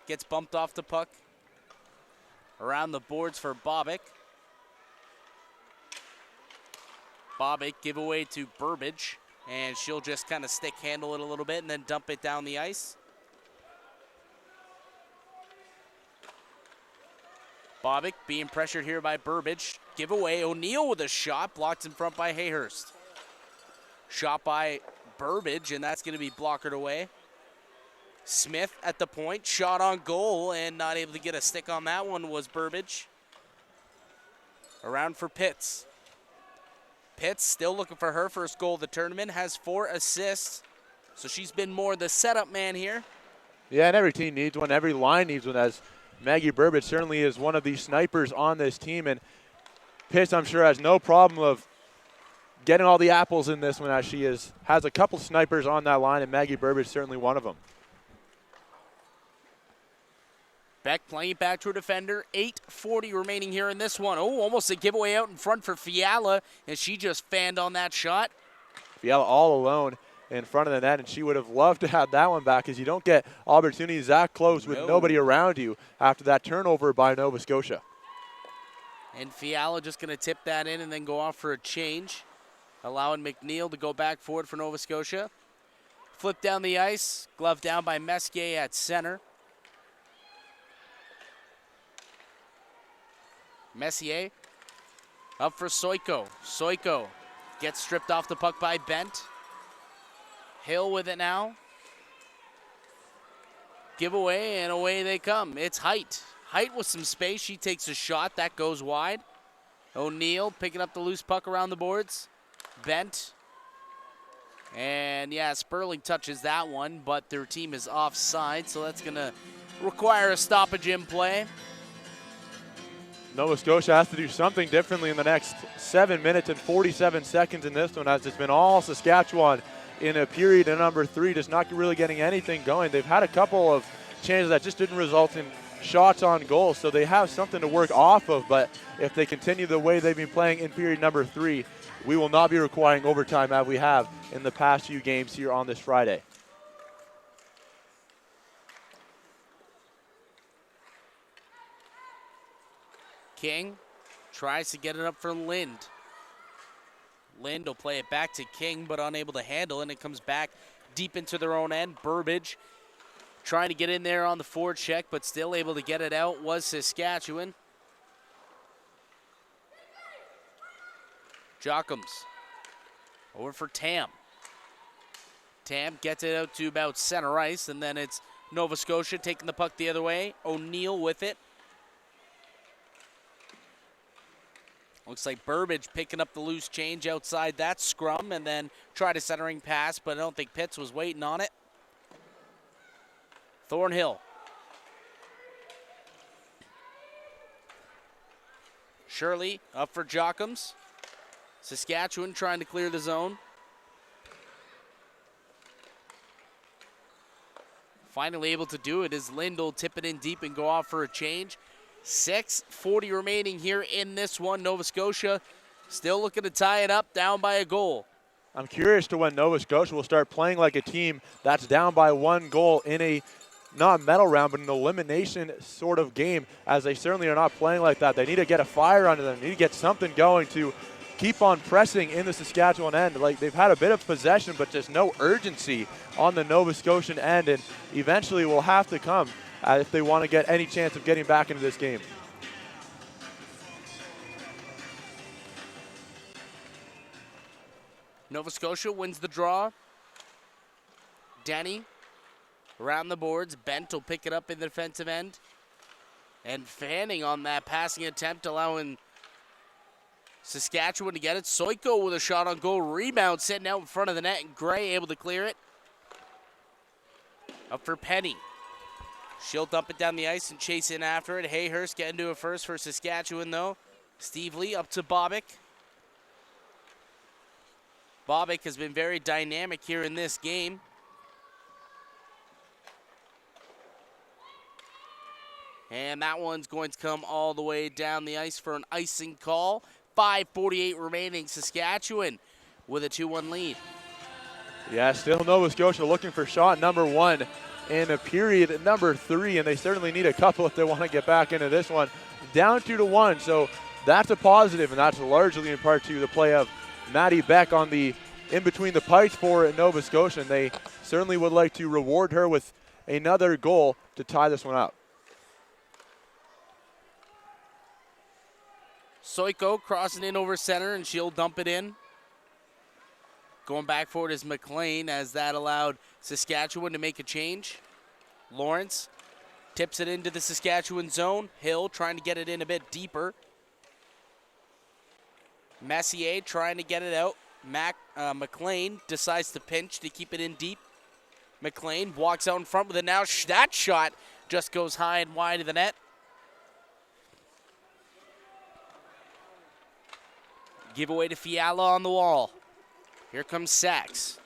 gets bumped off the puck. Around the boards for Bobick. Bobick give away to Burbage, and she'll just kind of stick handle it a little bit and then dump it down the ice. Bobick being pressured here by Burbage. Give away. O'Neill with a shot. Blocked in front by Hayhurst. Shot by Burbage, and that's going to be blockered away. Smith at the point. Shot on goal, and not able to get a stick on that one was Burbage. Around for Pitts. Pitts still looking for her first goal of the tournament. Has 4 assists, so she's been more the setup man here. Yeah, and every team needs one. Every line needs one, as Maggie Burbage certainly is one of the snipers on this team, and Pitts, I'm sure, has no problem of getting all the apples in this one, as she has a couple snipers on that line, and Maggie Burbage certainly one of them. Beck playing it back to her defender. 8:40 remaining here in this one. Oh, almost a giveaway out in front for Fiala, and she just fanned on that shot. Fiala all alone in front of the net, and she would have loved to have that one back, because you don't get opportunities that close with nobody around you after that turnover by Nova Scotia. And Fiala just going to tip that in and then go off for a change, allowing McNeil to go back forward for Nova Scotia. Flip down the ice, glove down by Messier at center. Messier up for Soiko. Soiko gets stripped off the puck by Bent. Hill with it now. Give away, and away they come. It's Height. Height with some space. She takes a shot. That goes wide. O'Neill picking up the loose puck around the boards. Bent. And, yeah, Sperling touches that one, but their team is offside, so that's going to require a stoppage in play. Nova Scotia has to do something differently in the next 7 minutes and 47 seconds in this one, as it's been all Saskatchewan in a period of number 3, just not really getting anything going. They've had a couple of chances that just didn't result in shots on goal, so they have something to work off of, but if they continue the way they've been playing in period number 3, we will not be requiring overtime as we have in the past few games here on this Friday. King tries to get it up for Lind. Lind will play it back to King, but unable to handle it, and it comes back deep into their own end. Burbage trying to get in there on the forward check, but still able to get it out was Saskatchewan. Jockums over for Tam. Tam gets it out to about center ice, and then it's Nova Scotia taking the puck the other way. O'Neill with it. Looks like Burbage picking up the loose change outside that scrum, and then tried a centering pass, but I don't think Pitts was waiting on it. Thornhill. Shirley up for Jockums. Saskatchewan trying to clear the zone. Finally able to do it as Lindell tip it in deep and go off for a change. 6:40 remaining here in this one. Nova Scotia still looking to tie it up, down by a goal. I'm curious to when Nova Scotia will start playing like a team that's down by 1 goal in a not medal round, but an elimination sort of game, as they certainly are not playing like that. They need to get a fire under them. They need to get something going to keep on pressing in the Saskatchewan end. Like, they've had a bit of possession, but just no urgency on the Nova Scotian end, and eventually will have to come if they want to get any chance of getting back into this game. Nova Scotia wins the draw. Denny around the boards. Bent will pick it up in the defensive end. And fanning on that passing attempt, allowing Saskatchewan to get it. Soiko with a shot on goal. Rebound sitting out in front of the net, and Gray able to clear it. Up for Penny. She'll dump it down the ice and chase in after it. Hayhurst getting to it first for Saskatchewan, though. Steve Lee up to Bobick. Bobick has been very dynamic here in this game. And that one's going to come all the way down the ice for an icing call. 5:48 remaining. Saskatchewan with a 2-1 lead. Yeah, still Nova Scotia looking for shot number 1 in a period number 3, and they certainly need a couple if they want to get back into this one. Down 2-1, so that's a positive, and that's largely in part to the play of Maddie Beck on the in between the pipes for Nova Scotia, and they certainly would like to reward her with another goal to tie this one up. Soiko crossing in over center, and she'll dump it in. Going back forward is McLean, as that allowed Saskatchewan to make a change. Lawrence tips it into the Saskatchewan zone. Hill trying to get it in a bit deeper. Messier trying to get it out. McLean decides to pinch to keep it in deep. McLean walks out in front with it now. That shot just goes high and wide of the net. Giveaway to Fiala on the wall. Here comes Sachs.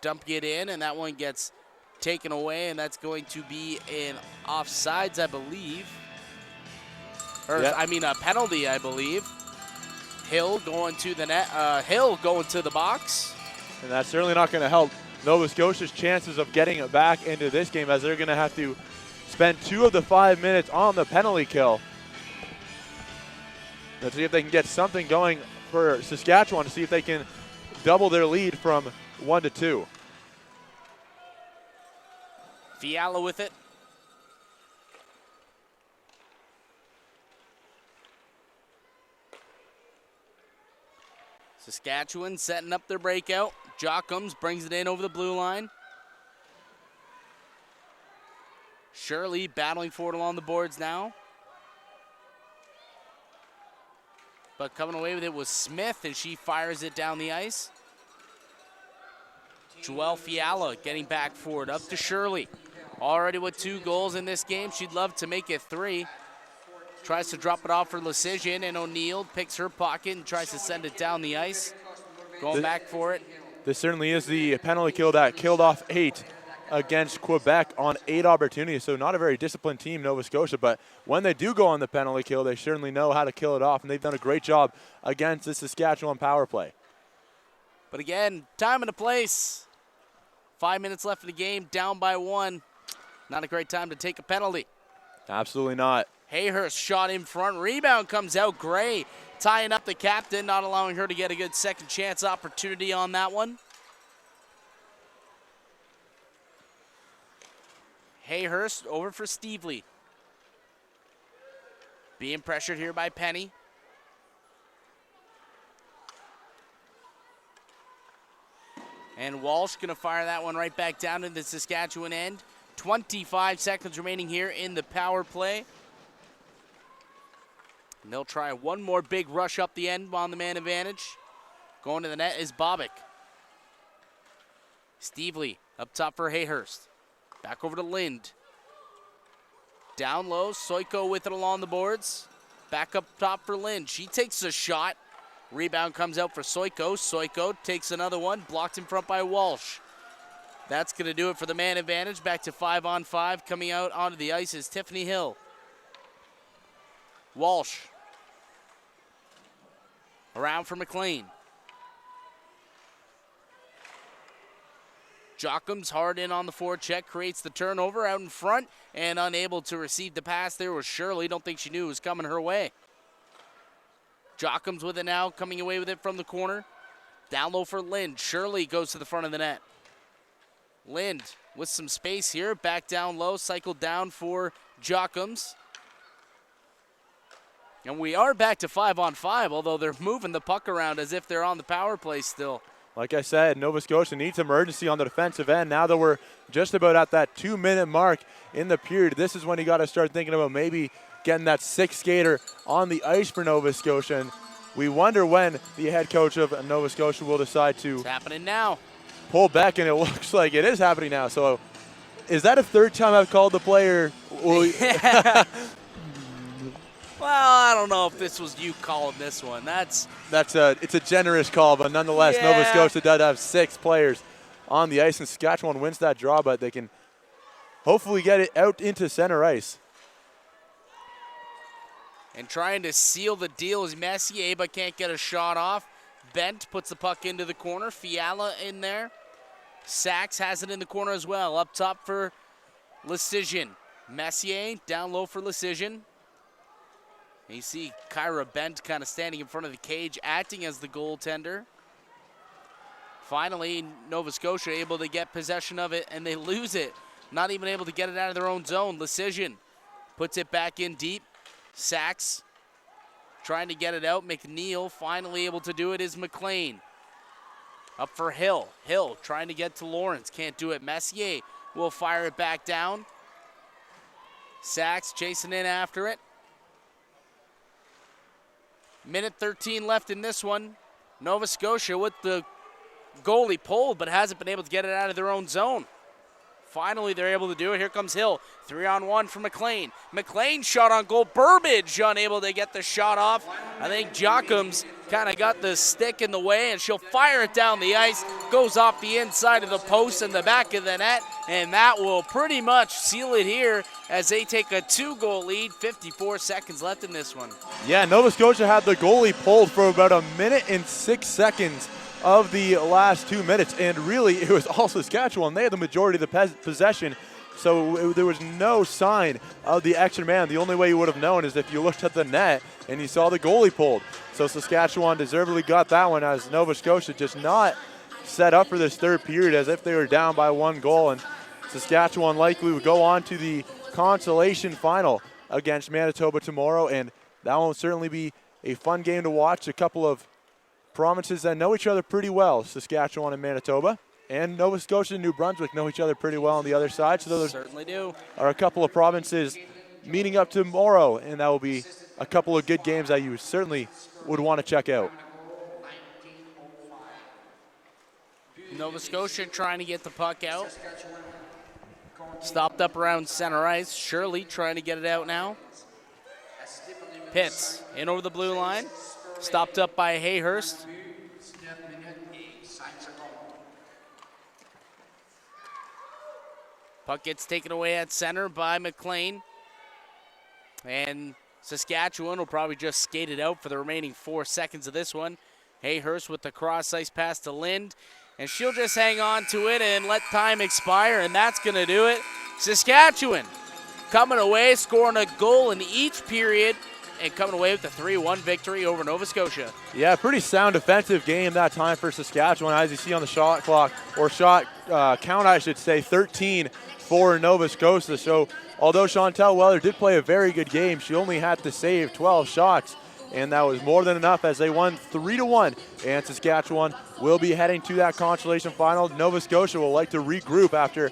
Dumping it in, and that one gets taken away, and that's going to be an offsides, I believe. Or, Yep. I mean, a penalty, I believe. Hill going to the net. Hill going to the box. And that's certainly not going to help Nova Scotia's chances of getting it back into this game, as they're going to have to spend 2 of the 5 minutes on the penalty kill. Let's see if they can get something going for Saskatchewan to see if they can double their lead from 1 to 2. Fiala with it. Saskatchewan setting up their breakout. Jockums brings it in over the blue line. Shirley battling for it along the boards now. But coming away with it was Smith, and she fires it down the ice. Joelle Fiala getting back for it, up to Shirley. Already with 2 goals in this game. She'd love to make it 3. Tries to drop it off for Lecision, and O'Neill picks her pocket and tries to send it down the ice. Going back for it. This certainly is the penalty kill that killed off 8 against Quebec on 8 opportunities. So not a very disciplined team, Nova Scotia, but when they do go on the penalty kill, they certainly know how to kill it off, and they've done a great job against the Saskatchewan power play. But again, time and a place. 5 minutes left in the game, down by 1. Not a great time to take a penalty. Absolutely not. Hayhurst shot in front. Rebound comes out. Gray tying up the captain, not allowing her to get a good second chance opportunity on that one. Hayhurst over for Stevely. Being pressured here by Penny. And Walsh going to fire that one right back down to the Saskatchewan end. 25 seconds remaining here in the power play. And they'll try one more big rush up the end on the man advantage. Going to the net is Bobick. Stevely up top for Hayhurst. Back over to Lind. Down low, Soiko with it along the boards. Back up top for Lind. She takes a shot. Rebound comes out for Soiko. Soiko takes another one, blocked in front by Walsh. That's going to do it for the man advantage. Back to 5-on-5. Coming out onto the ice is Tiffany Hill. Walsh. Around for McLean. Jockums hard in on the forecheck, creates the turnover out in front, and unable to receive the pass there was Shirley. Don't think she knew it was coming her way. Jockums with it now, coming away with it from the corner. Down low for Lind. Shirley goes to the front of the net. Lind with some space here, back down low, cycled down for Jockums. And we are back to 5-on-5, although they're moving the puck around as if they're on the power play still. Like I said, Nova Scotia needs emergency on the defensive end. Now that we're just about at that 2-minute mark in the period, this is when you got to start thinking about maybe getting that 6th skater on the ice for Nova Scotia. And we wonder when the head coach of Nova Scotia will decide to It's happening now. pull back, and it looks like it is happening now. So is that a 3rd time I've called the player? Well, I don't know if this was you calling this one. It's a generous call, but nonetheless, Yeah. Nova Scotia does have 6 players on the ice, and Saskatchewan wins that draw, but they can hopefully get it out into center ice. And trying to seal the deal is Messier, but can't get a shot off. Bent puts the puck into the corner. Fiala in there. Sachs has it in the corner as well. Up top for Lecision. Messier down low for Lecision. And you see Kyra Bent kind of standing in front of the cage, acting as the goaltender. Finally, Nova Scotia able to get possession of it, and they lose it. Not even able to get it out of their own zone. Lecision puts it back in deep. Sachs trying to get it out. McNeil finally able to do it is McLean. Up for Hill. Hill trying to get to Lawrence. Can't do it. Messier will fire it back down. Sachs chasing in after it. Minute 13 left in this one. Nova Scotia with the goalie pulled, but hasn't been able to get it out of their own zone. finally they're able to do it. Here comes Hill. 3-on-1 for McLean. McLean shot on goal. Burbage unable to get the shot off. I think Jockham's kind of got the stick in the way, and she'll fire it down the ice. Goes off the inside of the post and the back of the net, and that will pretty much seal it here as they take a 2-goal lead. 54 seconds left in this one. Yeah, Nova Scotia had the goalie pulled for about 1:06 of the last 2 minutes, and really it was all Saskatchewan. They had the majority of the possession, so there was no sign of the extra man. The only way you would have known is if you looked at the net and you saw the goalie pulled. So Saskatchewan deservedly got that one, as Nova Scotia just not set up for this third period as if they were down by 1 goal, and Saskatchewan likely would go on to the consolation final against Manitoba tomorrow, and that will certainly be a fun game to watch. A couple of provinces that know each other pretty well, Saskatchewan and Manitoba, and Nova Scotia and New Brunswick know each other pretty well on the other side. So those certainly do. Are a couple of provinces meeting up tomorrow, and that will be a couple of good games that you certainly would want to check out. Nova Scotia trying to get the puck out. Stopped up around center ice. Shirley trying to get it out now. Pitts in over the blue line. Stopped up by Hayhurst. Puck gets taken away at center by McLean. And Saskatchewan will probably just skate it out for the remaining 4 seconds of this one. Hayhurst with the cross-ice pass to Lind. And she'll just hang on to it and let time expire, and that's going to do it. Saskatchewan coming away, scoring a goal in each period, and coming away with a 3-1 victory over Nova Scotia. Yeah, pretty sound defensive game that time for Saskatchewan. As you see on the shot clock, or shot count, I should say, 13 for Nova Scotia. So although Chantel Weller did play a very good game, she only had to save 12 shots, and that was more than enough as they won 3-1. And Saskatchewan will be heading to that consolation final. Nova Scotia will like to regroup after,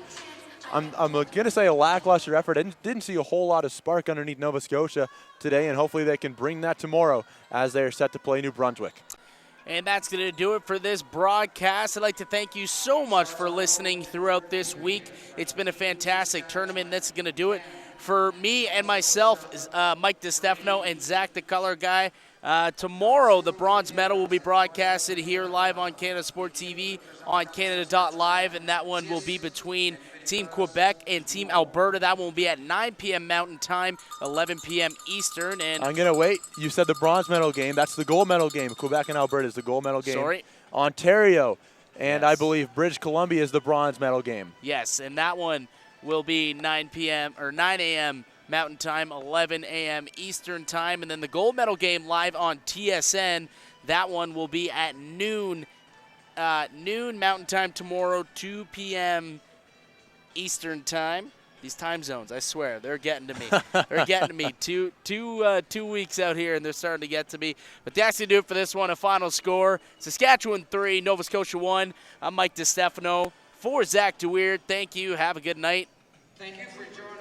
I'm going to say, a lackluster effort. I didn't see a whole lot of spark underneath Nova Scotia today, and hopefully they can bring that tomorrow as they're set to play New Brunswick. And that's going to do it for this broadcast. I'd like to thank you so much for listening throughout this week. It's been a fantastic tournament. That's going to do it for me and myself, Mike DiStefano and Zach, the color guy. Tomorrow, the bronze medal will be broadcasted here live on Canada Sport TV on Canada.live, and that one will be between Team Quebec and Team Alberta. That one will be at 9 p.m. Mountain Time, 11 p.m. Eastern. And I'm going to wait. You said the bronze medal game. That's the gold medal game. Quebec and Alberta is the gold medal game. Sorry. Ontario and yes. I believe British Columbia is the bronze medal game. Yes, and that one will be 9 a.m. Mountain Time, 11 a.m. Eastern Time. And then the gold medal game live on TSN, that one will be at noon Mountain Time tomorrow, 2 p.m. Eastern Time. These time zones, I swear, they're getting to me. They're getting to me. Two weeks out here, and they're starting to get to me. But that's going to do it for this one. A final score, Saskatchewan 3, Nova Scotia 1. I'm Mike DiStefano. For Zach DeWeer, thank you. Have a good night. Thank you for joining.